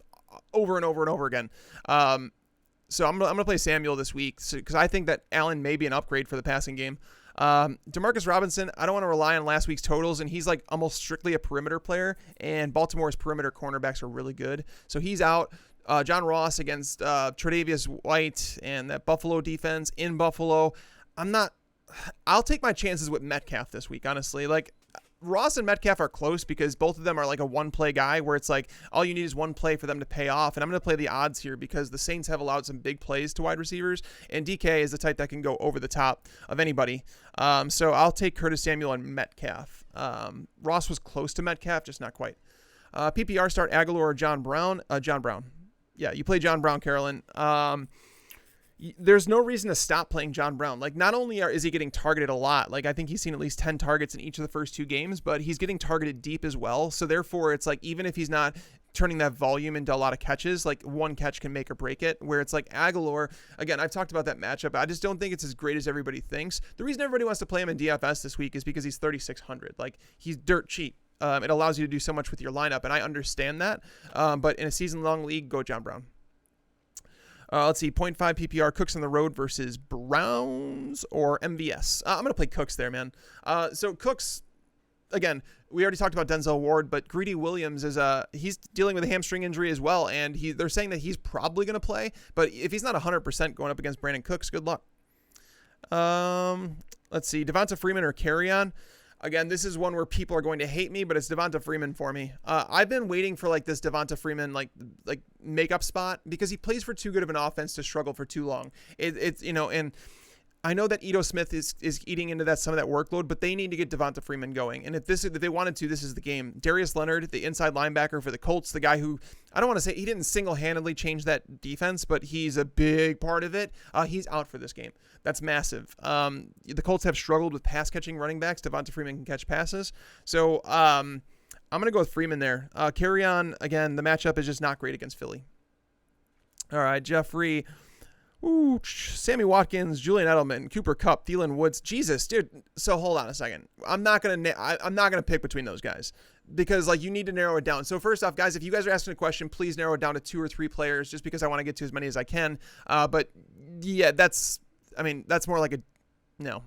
over and over and over again. So I'm gonna play Samuel this week because I think that Allen may be an upgrade for the passing game. Demarcus Robinson, I don't want to rely on last week's totals, and he's almost strictly a perimeter player, and Baltimore's perimeter cornerbacks are really good. So he's out. John Ross against Tre'Davious White and that Buffalo defense in Buffalo. I'll take my chances with Metcalf this week, honestly. Ross and Metcalf are close because both of them are a one-play guy where it's all you need is one play for them to pay off. And I'm going to play the odds here because the Saints have allowed some big plays to wide receivers, and DK is the type that can go over the top of anybody. So I'll take Curtis Samuel and Metcalf. Ross was close to Metcalf, just not quite. PPR start Aguilar or John Brown. John Brown. Yeah, you play John Brown, Carolyn. there's no reason to stop playing John Brown. Like, not only is he getting targeted a lot, like I think he's seen at least 10 targets in each of the first 2 games, but he's getting targeted deep as well. So therefore it's like, even if he's not turning that volume into a lot of catches, like one catch can make or break it, where it's like Aguilar, again, I've talked about that matchup. I just don't think it's as great as everybody thinks. The reason everybody wants to play him in DFS this week is because he's 3,600. Like, he's dirt cheap. It allows you to do so much with your lineup, and I understand that. But in a season-long league, go John Brown. Let's see, 0.5 PPR, Cooks on the road versus Browns or MVS. I'm going to play Cooks there, man. So Cooks, again, we already talked about Denzel Ward, but Greedy Williams he's dealing with a hamstring injury as well, and they're saying that he's probably going to play, but if he's not 100% going up against Brandon Cooks, good luck. Let's see, Devonta Freeman or Kerryon. Again, this is one where people are going to hate me, but it's Devonta Freeman for me. I've been waiting for like this Devonta Freeman like makeup spot, because he plays for too good of an offense to struggle for too long. It's and I know that Ito Smith is eating into some of that workload, but they need to get Devonta Freeman going. And if they wanted to, this is the game. Darius Leonard, the inside linebacker for the Colts, the guy who, I don't want to say he didn't single-handedly change that defense, but he's a big part of it. He's out for this game. That's massive. The Colts have struggled with pass-catching running backs. Devonta Freeman can catch passes. So I'm going to go with Freeman there. Kerryon, again, the matchup is just not great against Philly. All right, Jeffrey. Ooh, Sammy Watkins, Julian Edelman, Cooper Kupp, Thielen Woods. Jesus, dude. So hold on a second. I'm not gonna pick between those guys, because like you need to narrow it down. So first off, guys, if you guys are asking a question, please narrow it down to 2 or 3 players, just because I want to get to as many as I can. But yeah, that's more like a no.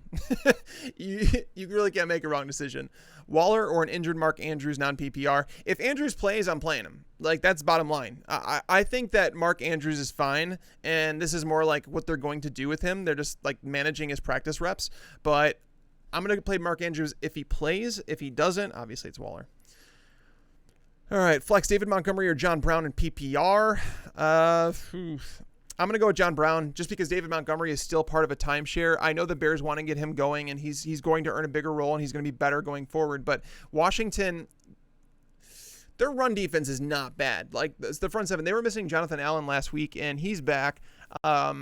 you really can't make a wrong decision. Waller or an injured Mark Andrews non-PPR. If Andrews plays, I'm playing him. Like, that's bottom line. I think that Mark Andrews is fine, and this is more like what they're going to do with him. They're just like managing his practice reps. But I'm going to play Mark Andrews if he plays. If he doesn't, obviously it's Waller. All right, flex David Montgomery or John Brown in PPR. I'm going to go with John Brown just because David Montgomery is still part of a timeshare. I know the Bears want to get him going, and he's going to earn a bigger role, and he's going to be better going forward. But Washington, their run defense is not bad. Like, the front seven, they were missing Jonathan Allen last week, and he's back. I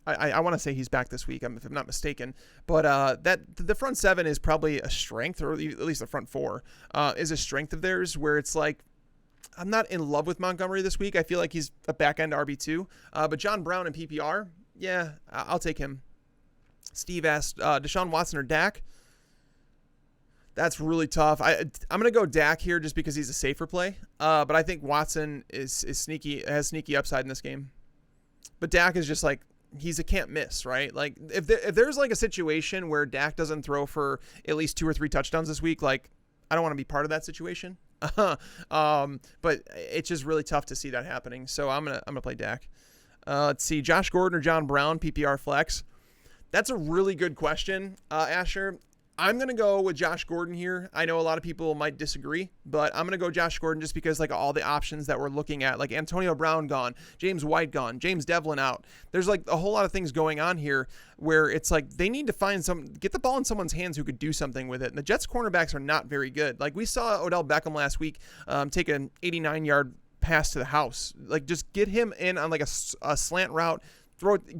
want to say he's back this week, if I'm not mistaken. But the front seven is probably a strength, or at least the front four is a strength of theirs, where it's like, I'm not in love with Montgomery this week. I feel like he's a back-end RB2. But John Brown in PPR, yeah, I'll take him. Steve asked Deshaun Watson or Dak. That's really tough. I'm going to go Dak here just because he's a safer play. But I think Watson is sneaky, has sneaky upside in this game. But Dak is just like, he's a can't miss, right? Like, if there's like a situation where Dak doesn't throw for at least 2 or 3 touchdowns this week, like, I don't want to be part of that situation. But it's just really tough to see that happening. So I'm gonna play Dak. Let's see, Josh Gordon or John Brown, PPR flex. That's a really good question, Asher. I'm going to go with Josh Gordon here. I know a lot of people might disagree, but I'm going to go Josh Gordon just because like all the options that we're looking at, like Antonio Brown gone, James White gone, James Devlin out. There's like a whole lot of things going on here where it's like they need to get the ball in someone's hands who could do something with it. And the Jets cornerbacks are not very good. Like we saw Odell Beckham last week take an 89-yard pass to the house. Like just get him in on like a slant route,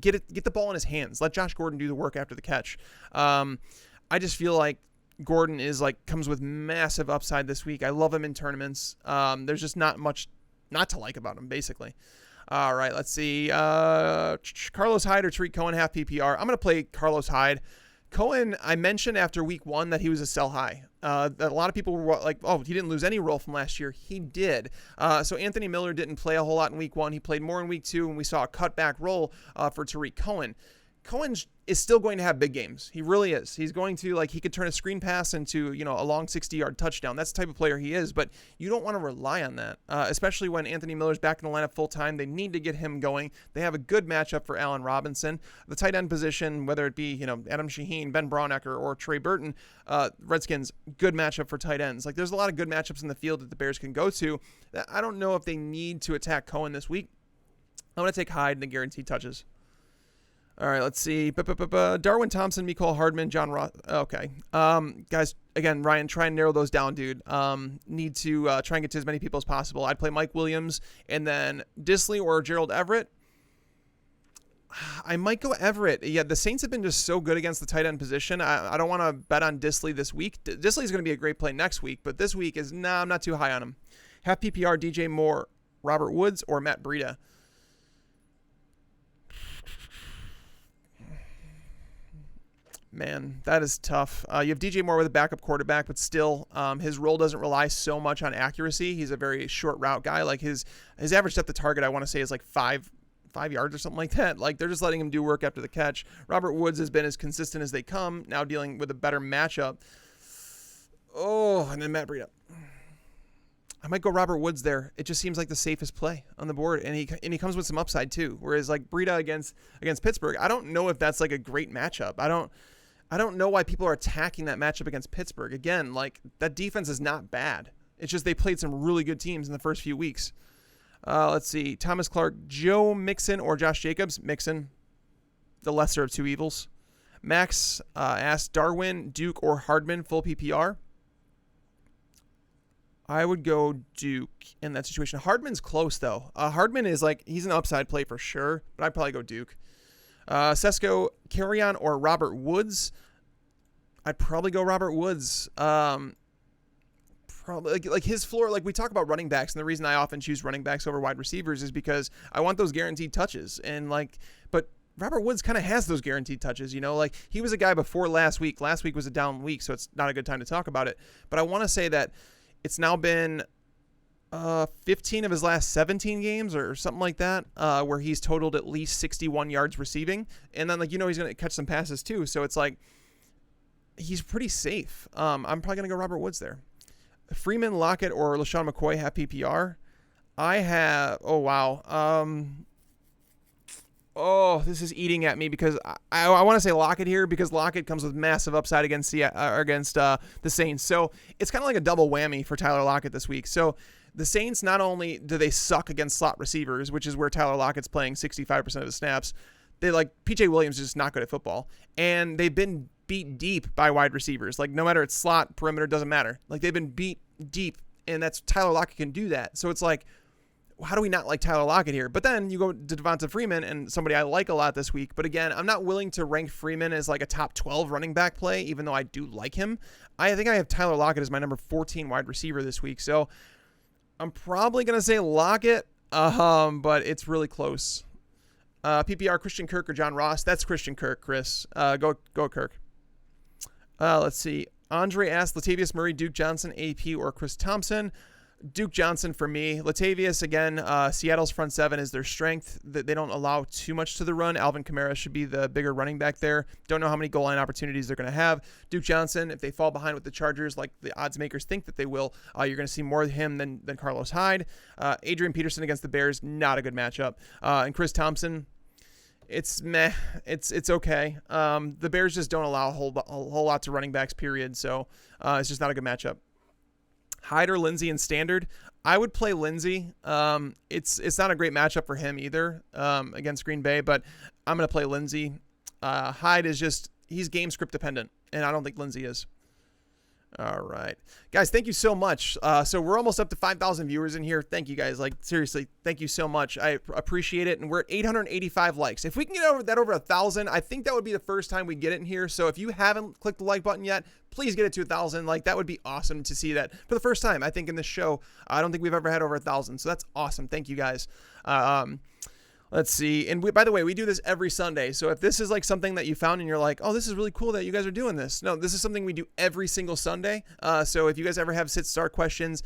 get the ball in his hands. Let Josh Gordon do the work after the catch. I just feel like Gordon comes with massive upside this week. I love him in tournaments. There's just not much not to like about him, basically. All right, let's see. Carlos Hyde or Tariq Cohen, half PPR. I'm going to play Carlos Hyde. Cohen, I mentioned after week 1 that he was a sell high. That a lot of people were like, oh, he didn't lose any role from last year. He did. So Anthony Miller didn't play a whole lot in week 1. He played more in week 2, and we saw a cutback role for Tariq Cohen. Cohen is still going to have big games. He really is. He's going to, he could turn a screen pass into, a long 60-yard touchdown. That's the type of player he is, but you don't want to rely on that, especially when Anthony Miller's back in the lineup full-time. They need to get him going. They have a good matchup for Allen Robinson. The tight end position, whether it be, Adam Shaheen, Ben Braunecker, or Trey Burton, Redskins, good matchup for tight ends. There's a lot of good matchups in the field that the Bears can go to. I don't know if they need to attack Cohen this week. I'm going to take Hyde and the guaranteed touches. All right, let's see. Darwin, Thompson, Mecole Hardman, John Ross. Okay. Guys, again, Ryan, try and narrow those down, dude. Need to try and get to as many people as possible. I'd play Mike Williams and then Disley or Gerald Everett. I might go Everett. Yeah, the Saints have been just so good against the tight end position. I don't want to bet on Dissly this week. Dissly is going to be a great play next week, but this week is, I'm not too high on him. Half PPR, DJ Moore, Robert Woods, or Matt Breda. Man, that is tough. You have DJ Moore with a backup quarterback, but still, his role doesn't rely so much on accuracy. He's a very short route guy. Like his average depth of target, I want to say, is like five yards or something like that. Like they're just letting him do work after the catch. Robert Woods has been as consistent as they come, now dealing with a better matchup. Oh, and then Matt Breda. I might go Robert Woods there. It just seems like the safest play on the board, and he comes with some upside too. Whereas like Breda against Pittsburgh, I don't know if that's like a great matchup. I don't know why people are attacking that matchup against Pittsburgh. Again, like that defense is not bad. It's just they played some really good teams in the first few weeks. Let's see. Thomas Clark, Joe Mixon, or Josh Jacobs. Mixon, the lesser of two evils. Max asked Darwin, Duke, or Hardman, full PPR. I would go Duke in that situation. Hardman's close, though. Hardman is like, he's an upside play for sure, but I'd probably go Duke. Sesko, Carrion, or Robert Woods. I'd probably go Robert Woods. Probably like his floor, like we talk about running backs, and the reason I often choose running backs over wide receivers is because I want those guaranteed touches. And like, but Robert Woods kind of has those guaranteed touches, you know, like he was a guy before last week. Last week was a down week, so it's not a good time to talk about it. But I want to say that it's now been 15 of his last 17 games or something like that, where he's totaled at least 61 yards receiving. And then, like, you know, he's going to catch some passes too. So it's like, he's pretty safe. I'm probably going to go Robert Woods there. Freeman, Lockett, or LaShawn McCoy have PPR. I have, oh, wow. This is eating at me because I want to say Lockett here because Lockett comes with massive upside against the Saints. So it's kind of like a double whammy for Tyler Lockett this week. So the Saints, not only do they suck against slot receivers, which is where Tyler Lockett's playing 65% of the snaps, they like PJ Williams is just not good at football. And they've been beat deep by wide receivers. Like no matter it's slot, perimeter, doesn't matter. Like they've been beat deep, and that's Tyler Lockett can do that. So it's like, how do we not like Tyler Lockett here? But then you go to Devonta Freeman, and somebody I like a lot this week. But again, I'm not willing to rank Freeman as like a top 12 running back play, even though I do like him. I think I have Tyler Lockett as my number 14 wide receiver this week. So I'm probably going to say Lockett, but it's really close. PPR, Cristian Kirk or John Ross? That's Cristian Kirk, Chris. Go Kirk. Let's see. Andre asked Latavius Murray, Duke Johnson, AP, or Chris Thompson. Duke Johnson for me. Latavius, again, Seattle's front seven is their strength. They don't allow too much to the run. Alvin Kamara should be the bigger running back there. Don't know how many goal line opportunities they're going to have. Duke Johnson, if they fall behind with the Chargers like the odds makers think that they will, you're going to see more of him than Carlos Hyde. Adrian Peterson against the Bears, not a good matchup. And Chris Thompson, it's meh. It's okay. The Bears just don't allow a whole lot to running backs, period. So it's just not a good matchup. Hyde or Lindsey in standard? I would play Lindsey. It's not a great matchup for him either against Green Bay, but I'm going to play Lindsey. Hyde is just, he's game script dependent, and I don't think Lindsey is. All right. Guys, thank you so much. So we're almost up to 5,000 viewers in here. Thank you guys. Like, seriously, thank you so much. I appreciate it. And we're at 885 likes. If we can get over 1,000, I think that would be the first time we get it in here. So if you haven't clicked the like button yet, please get it to 1,000. Like, that would be awesome to see that for the first time, I think, in this show. I don't think we've ever had over 1,000. So that's awesome. Thank you guys. Let's see. And by the way, we do this every Sunday. So if this is like something that you found and you're like, oh, this is really cool that you guys are doing this. No, this is something we do every single Sunday. So if you guys ever have sit-start questions,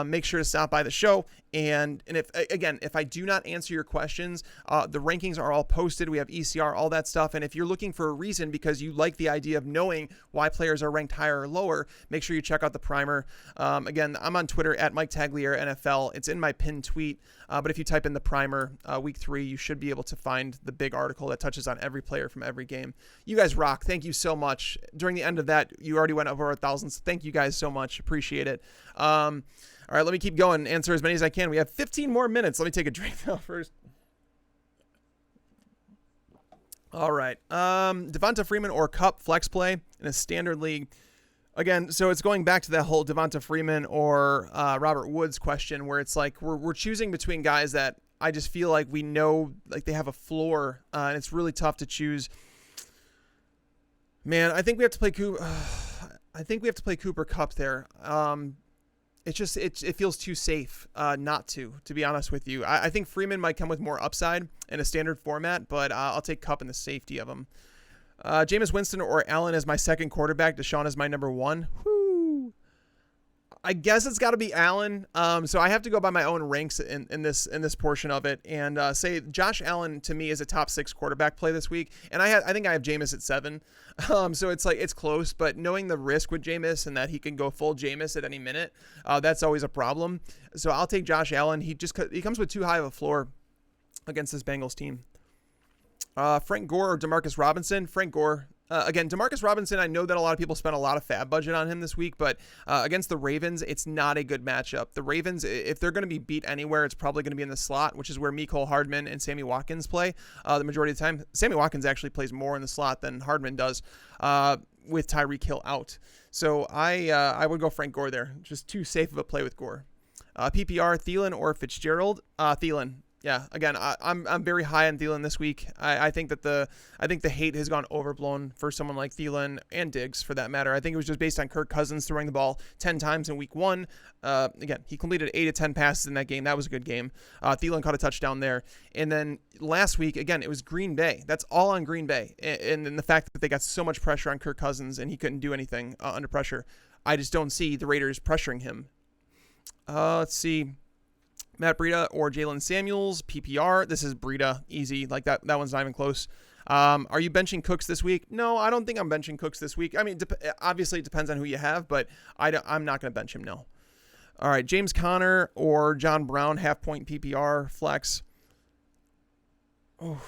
make sure to stop by the show. And if I do not answer your questions, the rankings are all posted. We have ECR, all that stuff. And if you're looking for a reason because you like the idea of knowing why players are ranked higher or lower, make sure you check out the primer. Again, I'm on Twitter at Mike Tagliere NFL. It's in my pinned tweet. But if you type in the primer week 3, you should be able to find the big article that touches on every player from every game. You guys rock. Thank you so much. During the end of that, you already went over 1,000. So thank you guys so much. Appreciate it. All right, let me keep going. Answer as many as I can. We have 15 more minutes. Let me take a drink now first. All right. Devonta Freeman or Kupp flex play in a standard league. Again, so it's going back to that whole Devonta Freeman or Robert Woods question where it's like we're choosing between guys that I just feel like we know like they have a floor, and it's really tough to choose. Man, I think we have to play Cooper. I think we have to play Cooper Kupp there. It's just it feels too safe not to be honest with you. I think Freeman might come with more upside in a standard format, but I'll take Kupp in the safety of him. Jameis Winston or Allen as my second quarterback. Deshaun is my number one. Whoo. I guess it's got to be Allen. So I have to go by my own ranks in this portion of it, and say Josh Allen to me is a top 6 quarterback play this week. And I think I have Jameis at 7. So it's like it's close, but knowing the risk with Jameis and that he can go full Jameis at any minute, that's always a problem. So I'll take Josh Allen. He comes with too high of a floor against this Bengals team. Frank Gore or Demarcus Robinson. Frank Gore. Again, Demarcus Robinson, I know that a lot of people spent a lot of fab budget on him this week, but against the Ravens, it's not a good matchup. The Ravens, if they're going to be beat anywhere, it's probably going to be in the slot, which is where Mecole Hardman and Sammy Watkins play the majority of the time. Sammy Watkins actually plays more in the slot than Hardman does with Tyreek Hill out. So I would go Frank Gore there. Just too safe of a play with Gore. PPR, Thielen or Fitzgerald? Thielen. Yeah, again, I'm very high on Thielen this week. I think the hate has gone overblown for someone like Thielen and Diggs for that matter. I think it was just based on Kirk Cousins throwing the ball 10 times in week 1. Again, he completed 8 of 10 passes in that game. That was a good game. Thielen caught a touchdown there. And then last week, again, it was Green Bay. That's all on Green Bay. And then the fact that they got so much pressure on Kirk Cousins and he couldn't do anything under pressure. I just don't see the Raiders pressuring him. Let's see. Matt Breda or Jalen Samuels, PPR. This is Breda, easy. Like that one's not even close. Are you benching Cooks this week? No, I don't think I'm benching Cooks this week. I mean, obviously it depends on who you have, but I'm not going to bench him, no. All right, James Conner or John Brown, half-point PPR, flex. Oh.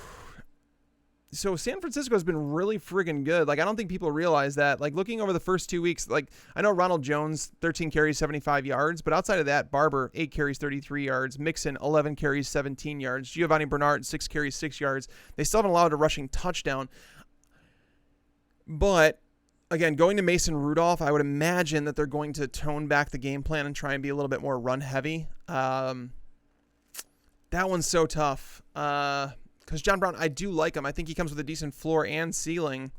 So San Francisco has been really friggin' good. Like, I don't think people realize that. Like, looking over the first 2 weeks, like, I know Ronald Jones, 13 carries, 75 yards. But outside of that, Barber, 8 carries, 33 yards. Mixon, 11 carries, 17 yards. Giovanni Bernard, 6 carries, 6 yards. They still haven't allowed a rushing touchdown. But, again, going to Mason Rudolph, I would imagine that they're going to tone back the game plan and try and be a little bit more run-heavy. That one's so tough. Because John Brown, I do like him. I think he comes with a decent floor and ceiling.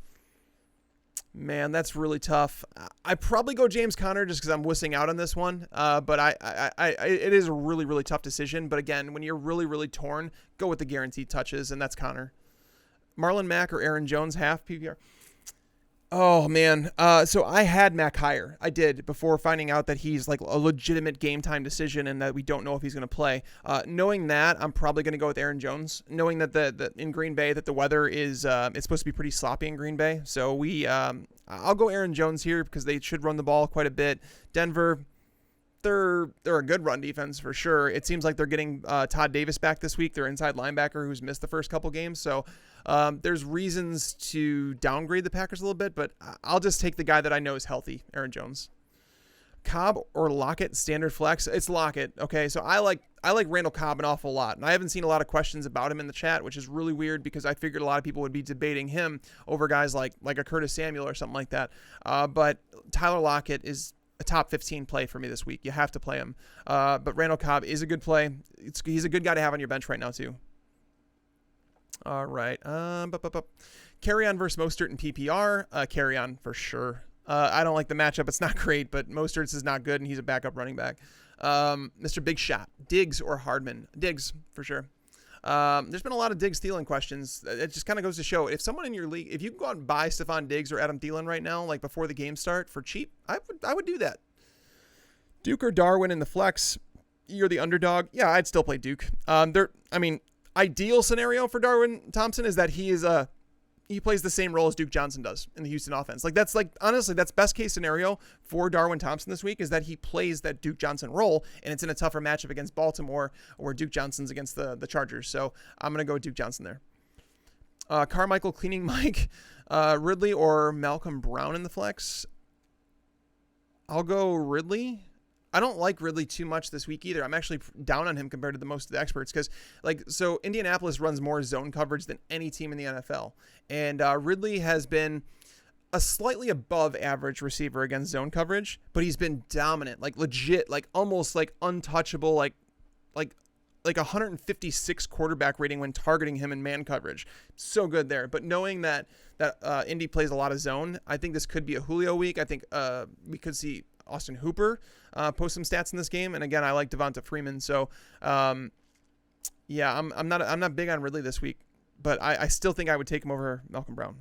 Man, that's really tough. I probably go James Conner just because I'm wussing out on this one. But it is a really, really tough decision. But again, when you're really, really torn, go with the guaranteed touches, and that's Conner. Marlon Mack or Aaron Jones, half PPR. Oh, man. So I had Mack higher. I did before finding out that he's like a legitimate game time decision and that we don't know if he's going to play. Knowing that, I'm probably going to go with Aaron Jones. Knowing that the in Green Bay that the weather is it's supposed to be pretty sloppy in Green Bay. So I'll go Aaron Jones here because they should run the ball quite a bit. Denver, they're a good run defense for sure. It seems like they're getting Todd Davis back this week, their inside linebacker who's missed the first couple games. So there's reasons to downgrade the Packers a little bit, but I'll just take the guy that I know is healthy, Aaron Jones. Cobb or Lockett, standard flex? It's Lockett. Okay, so I like Randall Cobb an awful lot, and I haven't seen a lot of questions about him in the chat, which is really weird because I figured a lot of people would be debating him over guys like a Curtis Samuel or something like that. But Tyler Lockett is a top 15 play for me this week. You have to play him. But Randall Cobb is a good play. He's a good guy to have on your bench right now too. All right. Carry on versus Mostert and PPR. Carry on for sure. I don't like the matchup. It's not great, but Mostert's is not good, and he's a backup running back. Mr. Big Shot. Diggs or Hardman? Diggs for sure. There's been a lot of Diggs Thielen questions. It just kind of goes to show if someone in your league, if you can go out and buy Stephon Diggs or Adam Thielen right now, like before the game start for cheap, I would do that. Duke or Darwin in the flex. You're the underdog. Yeah, I'd still play Duke. Ideal scenario for Darwin Thompson is that he plays the same role as Duke Johnson does in the Houston offense. Honestly, that's best case scenario for Darwin Thompson this week is that he plays that Duke Johnson role, and it's in a tougher matchup against Baltimore where Duke Johnson's against the Chargers. So I'm going to go with Duke Johnson there. Carmichael cleaning Mike, Ridley or Malcolm Brown in the flex. I'll go Ridley. I don't like Ridley too much this week either. I'm actually down on him compared to most of the experts because, so Indianapolis runs more zone coverage than any team in the NFL. And Ridley has been a slightly above average receiver against zone coverage, but he's been dominant, like legit, like almost like untouchable, like like 156 quarterback rating when targeting him in man coverage. So good there. But knowing that Indy plays a lot of zone, I think this could be a Julio week. I think we could see Austin Hooper post some stats in this game. And again, I like Devonta Freeman. So yeah, I'm not big on Ridley this week, but I still think I would take him over Malcolm Brown.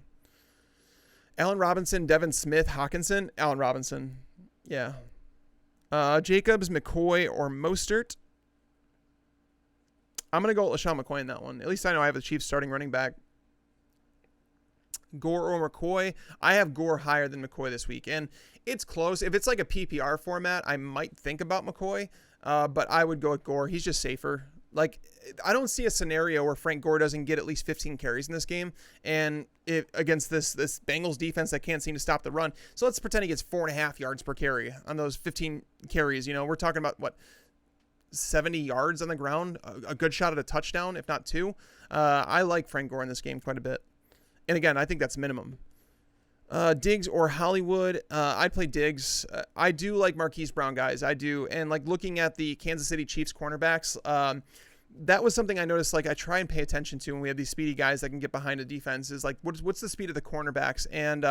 Allen Robinson, Devin Smith, Hawkinson, Allen Robinson. Yeah. Jacobs, McCoy, or Mostert. I'm going to go with LaShawn McCoy in that one. At least I know I have the Chiefs starting running back. Gore or McCoy. I have Gore higher than McCoy this week. And it's close. If it's like a PPR format, I might think about McCoy. But I would go with Gore. He's just safer. Like, I don't see a scenario where Frank Gore doesn't get at least 15 carries in this game. And against this Bengals defense that can't seem to stop the run. So let's pretend he gets 4.5 yards per carry on those 15 carries. You know, we're talking about what? 70 yards on the ground, a good shot at a touchdown, if not 2. I like Frank Gore in this game quite a bit. And again, I think that's minimum. Diggs or Hollywood. I'd play Diggs. I do like Marquise Brown, guys. I do. And like looking at the Kansas City Chiefs cornerbacks, that was something I noticed. Like I try and pay attention to when we have these speedy guys that can get behind a defense is like, what's the speed of the cornerbacks? And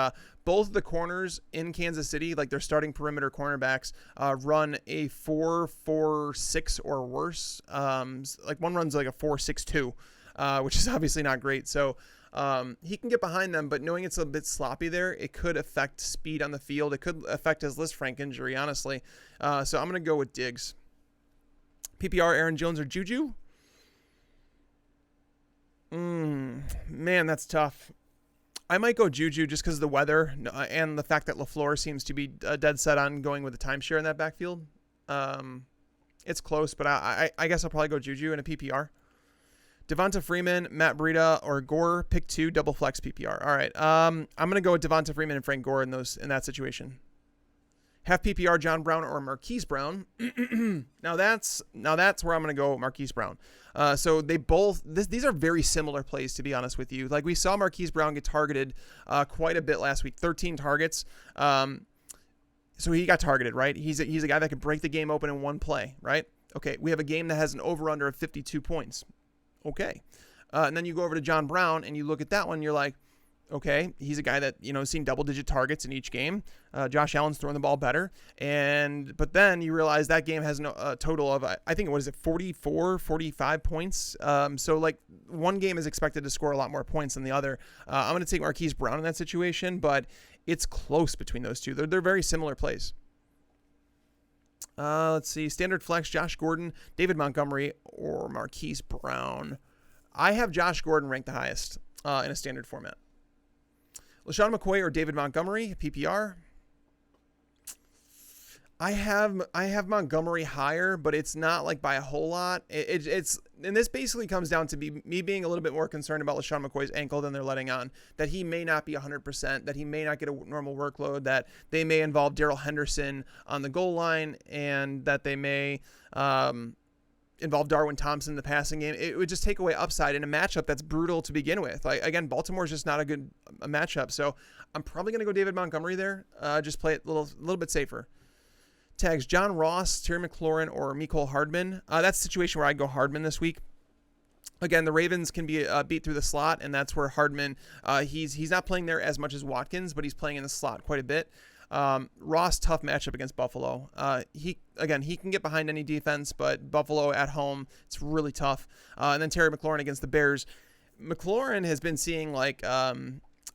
both of the corners in Kansas City, like their starting perimeter cornerbacks, run a 4.46 or worse. Like one runs like a 4.62, which is obviously not great. So he can get behind them, but knowing it's a bit sloppy there, it could affect speed on the field. It could affect his Lisfranc injury, honestly. So I'm going to go with Diggs. PPR, Aaron Jones or Juju? Man, that's tough. I might go Juju just because of the weather and the fact that LaFleur seems to be dead set on going with a timeshare in that backfield. It's close, but I guess I'll probably go Juju in a PPR. Devonta Freeman, Matt Breda, or Gore, pick 2, double flex PPR. All right, I'm gonna go with Devonta Freeman and Frank Gore in that situation. Half PPR, John Brown or Marquise Brown. Now that's where I'm gonna go, Marquise Brown. So they both these are very similar plays, to be honest with you. Like we saw Marquise Brown get targeted quite a bit last week, 13 targets. So he got targeted, right? He's a guy that could break the game open in one play, right? Okay, we have a game that has an over/under of 52 points. Okay. And then you go over to John Brown and you look at that one, you're like, okay, he's a guy that, you know, seen double-digit targets in each game. Josh Allen's throwing the ball better. But then you realize that game has a total of, I think, 44, 45 points. So, like, one game is expected to score a lot more points than the other. I'm going to take Marquise Brown in that situation, but it's close between those two. They're very similar plays. Let's see. Standard flex, Josh Gordon, David Montgomery, or Marquise Brown. I have Josh Gordon ranked the highest in a standard format. LaShawn McCoy or David Montgomery, PPR. I have Montgomery higher, but it's not like by a whole lot. And this basically comes down to me being a little bit more concerned about LaShawn McCoy's ankle than they're letting on. That he may not be 100%, that he may not get a normal workload, that they may involve Darrell Henderson on the goal line, and that they may involve Darwin Thompson in the passing game. It would just take away upside in a matchup that's brutal to begin with. Like, again, Baltimore's just not a good matchup. So I'm probably going to go David Montgomery there. Just play it a little bit safer. Tags, John Ross, Terry McLaurin, or Mecole Hardman. That's a situation where I'd go Hardman this week. Again, the Ravens can be beat through the slot, and that's where Hardman, he's not playing there as much as Watkins, but he's playing in the slot quite a bit. Ross, tough matchup against Buffalo. He can get behind any defense, but Buffalo at home, it's really tough. And then Terry McLaurin against the Bears. McLaurin has been seeing like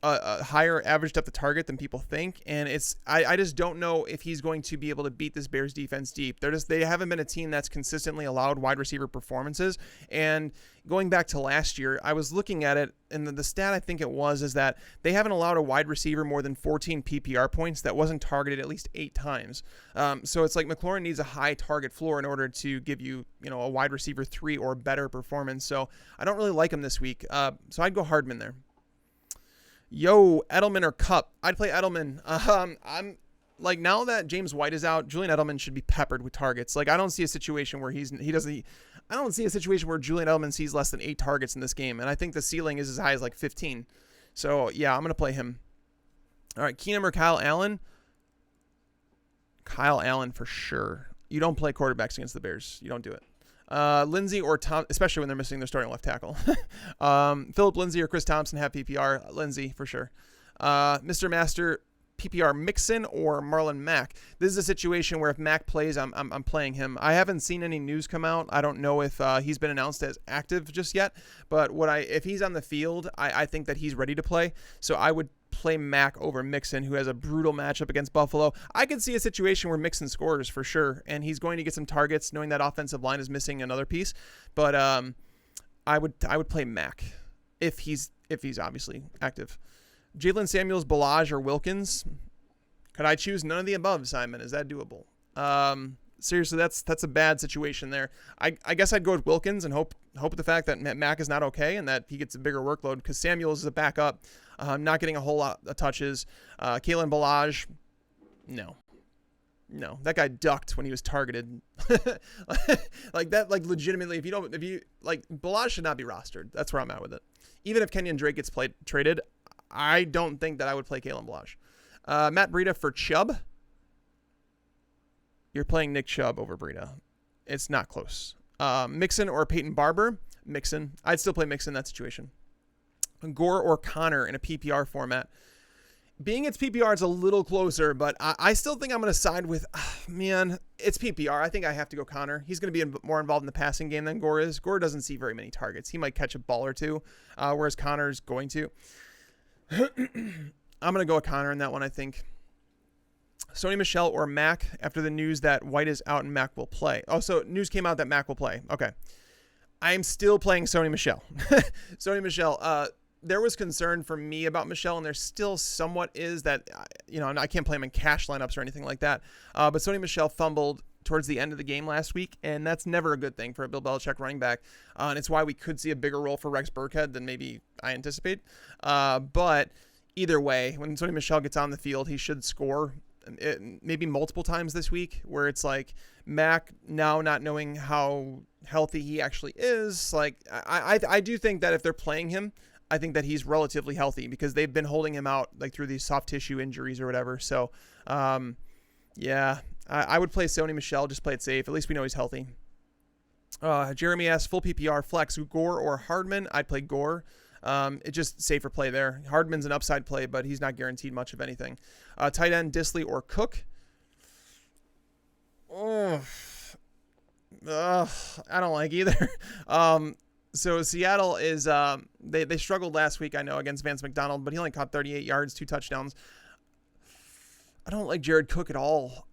a higher average depth of target than people think, and I just don't know if he's going to be able to beat this Bears defense deep. They haven't been a team that's consistently allowed wide receiver performances. And going back to last year, I was looking at it, and the stat I think it was is that they haven't allowed a wide receiver more than 14 PPR points that wasn't targeted at least 8 times. So it's like McLaurin needs a high target floor in order to give you, a wide receiver 3 or better performance. So I don't really like him this week. So I'd go Hardman there. Yo, Edelman or Kupp? I'd play Edelman. I'm like, now that James White is out, Julian Edelman should be peppered with targets. Like, I don't see a situation where I don't see a situation where Julian Edelman sees less than 8 targets in this game, and I think the ceiling is as high as like 15. So yeah, I'm gonna play him. All right, Keenum or Kyle Allen? Kyle Allen for sure. You don't play quarterbacks against the Bears. You don't do it. Lindsey or Tom, especially when they're missing their starting left tackle. Philip Lindsey or Chris Thompson have PPR. Lindsey for sure. Mr. Master, PPR Mixon or Marlon Mack. This is a situation where if Mack plays, I'm playing him. I haven't seen any news come out. I don't know if he's been announced as active just yet. But if he's on the field, I think that he's ready to play. So I would play Mack over Mixon, who has a brutal matchup against Buffalo. I could see a situation where Mixon scores for sure, and he's going to get some targets, knowing that offensive line is missing another piece. But I would play Mack if he's obviously active. Jalen Samuels, Balaj, or Wilkins. Could I choose none of the above, Simon? Is that doable? Seriously, that's a bad situation there. I guess I'd go with Wilkins and hope the fact that Mack is not okay and that he gets a bigger workload, because Samuels is a backup, not getting a whole lot of touches. Kalen Balaj, no, that guy ducked when he was targeted. Like that, like legitimately, if you Balaj should not be rostered. That's where I'm at with it. Even if Kenyon Drake gets traded, I don't think that I would play Kalen Balaj. Matt Breda for Chubb. You're playing Nick Chubb over Breda. It's not close. Mixon or Peyton Barber. Mixon. I'd still play Mixon in that situation. Gore or Connor in a PPR format. Being it's PPR, it's a little closer, but I still think I'm going to side with, it's PPR. I think I have to go Connor. He's going to be more involved in the passing game than Gore is. Gore doesn't see very many targets. He might catch a ball or two, whereas Connor's going to. I'm going to go with Connor in that one, I think. Sony Michel or Mack after the news that White is out and Mack will play. Oh, so news came out that Mack will play. Okay. I am still playing Sony Michel. Sony Michel, there was concern for me about Michel, and there still somewhat is that, and I can't play him in cash lineups or anything like that. But Sony Michel fumbled towards the end of the game last week, and that's never a good thing for a Bill Belichick running back. And it's why we could see a bigger role for Rex Burkhead than maybe I anticipate. But either way, when Sony Michel gets on the field, he should score maybe multiple times this week, where it's like Mac now not knowing how healthy he actually is. Like I do think that if they're playing him, I think that he's relatively healthy because they've been holding him out like through these soft tissue injuries or whatever. So, yeah, I would play Sony Michel, just play it safe. At least we know he's healthy. Jeremy asks, full PPR flex, Gore or Hardman? I'd play Gore. It's just safer play there. Hardman's an upside play, but he's not guaranteed much of anything. Tight end, Disley or Cook? I don't like either. So Seattle is they struggled last week, I know, against Vance McDonald, but he only caught 38 yards, 2 touchdowns. I don't like Jared Cook at all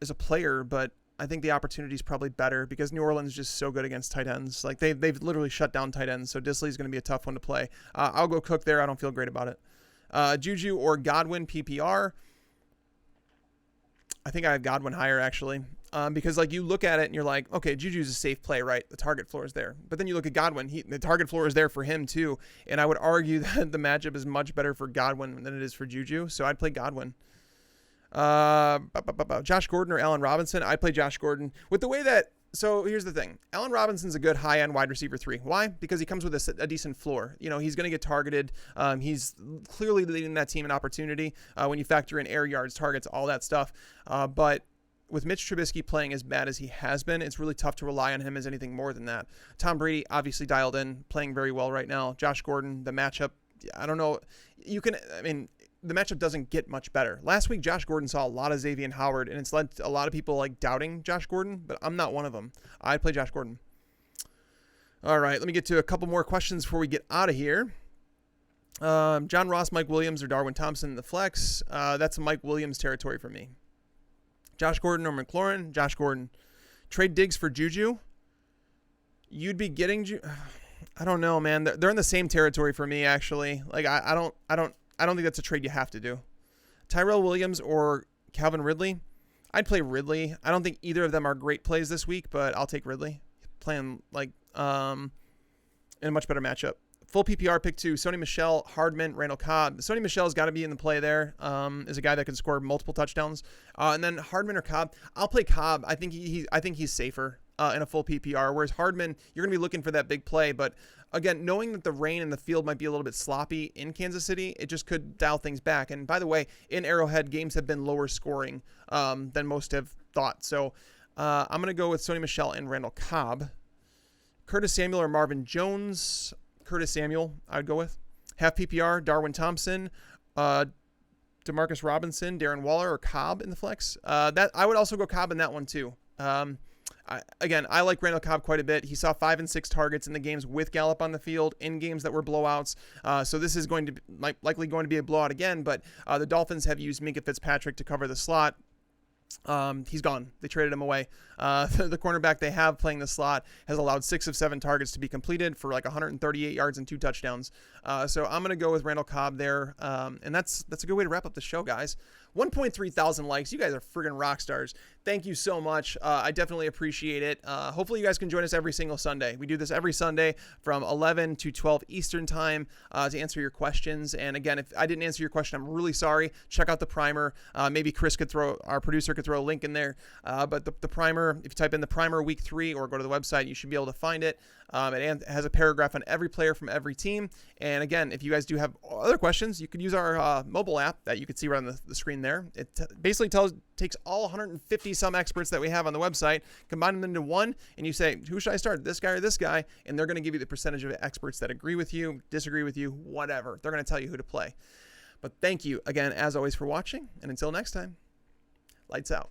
as a player, but I think the opportunity is probably better because New Orleans is just so good against tight ends. Like they've literally shut down tight ends, so Disley is going to be a tough one to play. I'll go Cook there. I don't feel great about it. Juju or Godwin PPR. I think I have Godwin higher actually, because like you look at it and you're like, okay, Juju's a safe play, right? The target floor is there. But then you look at Godwin, the target floor is there for him too. And I would argue that the matchup is much better for Godwin than it is for Juju. So I'd play Godwin. Josh Gordon or Allen Robinson? I'd play Josh Gordon with the way that. So here's the thing. Allen Robinson's a good high-end wide receiver 3. Why? Because he comes with a decent floor. He's going to get targeted. He's clearly leading that team in opportunity when you factor in air yards, targets, all that stuff. But with Mitch Trubisky playing as bad as he has been, it's really tough to rely on him as anything more than that. Tom Brady, obviously dialed in, playing very well right now. Josh Gordon, the matchup, I don't know. The matchup doesn't get much better. Last week, Josh Gordon saw a lot of Xavier Howard, and it's led to a lot of people like doubting Josh Gordon, but I'm not one of them. I'd play Josh Gordon. All right, let me get to a couple more questions before we get out of here. John Ross, Mike Williams, or Darwin Thompson in the flex. That's a Mike Williams territory for me. Josh Gordon or Maclaurin? Josh Gordon. Trade Diggs for Juju? You'd be getting I don't know, man. They're in the same territory for me, actually. Like I don't think that's a trade you have to do. Tyrell Williams or Calvin Ridley? I'd play Ridley. I don't think either of them are great plays this week, but I'll take Ridley. Playing like in a much better matchup. Full PPR pick 2, Sony Michel, Hardman, Randall Cobb. Sony Michel's got to be in the play there. Is a guy that can score multiple touchdowns. And then Hardman or Cobb. I'll play Cobb. I think he's safer in a full PPR, whereas Hardman, you're going to be looking for that big play. But again, knowing that the rain in the field might be a little bit sloppy in Kansas City, it just could dial things back. And by the way, in Arrowhead, games have been lower scoring than most have thought. So I'm going to go with Sony Michel and Randall Cobb. Curtis Samuel or Marvin Jones. Curtis Samuel, I would go with. Half PPR, Darwin Thompson, Demarcus Robinson, Darren Waller, or Cobb in the flex. That I would also go Cobb in that one too. I like Randall Cobb quite a bit. He saw 5 and 6 targets in the games with Gallup on the field, in games that were blowouts. So this is going to be, likely going to be a blowout again, but the Dolphins have used Minkah Fitzpatrick to cover the slot. He's gone. They traded him away. The cornerback they have playing the slot has allowed 6 of 7 targets to be completed for like 138 yards and 2 touchdowns. So I'm going to go with Randall Cobb there. And that's a good way to wrap up the show, guys. 1.3 thousand likes. You guys are friggin' rock stars. Thank you so much. I definitely appreciate it. Hopefully you guys can join us every single Sunday. We do this every Sunday from 11 to 12 Eastern time to answer your questions. And again, if I didn't answer your question, I'm really sorry. Check out the primer. Maybe Chris our producer could throw a link in there. But the primer, if you type in the primer week 3 or go to the website, you should be able to find it. It has a paragraph on every player from every team. And again, if you guys do have other questions, you could use our mobile app that you could see right on the screen there. It basically takes all 150 some experts that we have on the website, combine them into one, and you say, who should I start, this guy or this guy? And they're going to give you the percentage of experts that agree with you, disagree with you, whatever. They're going to tell you who to play. But thank you again, as always, for watching. And until next time, lights out.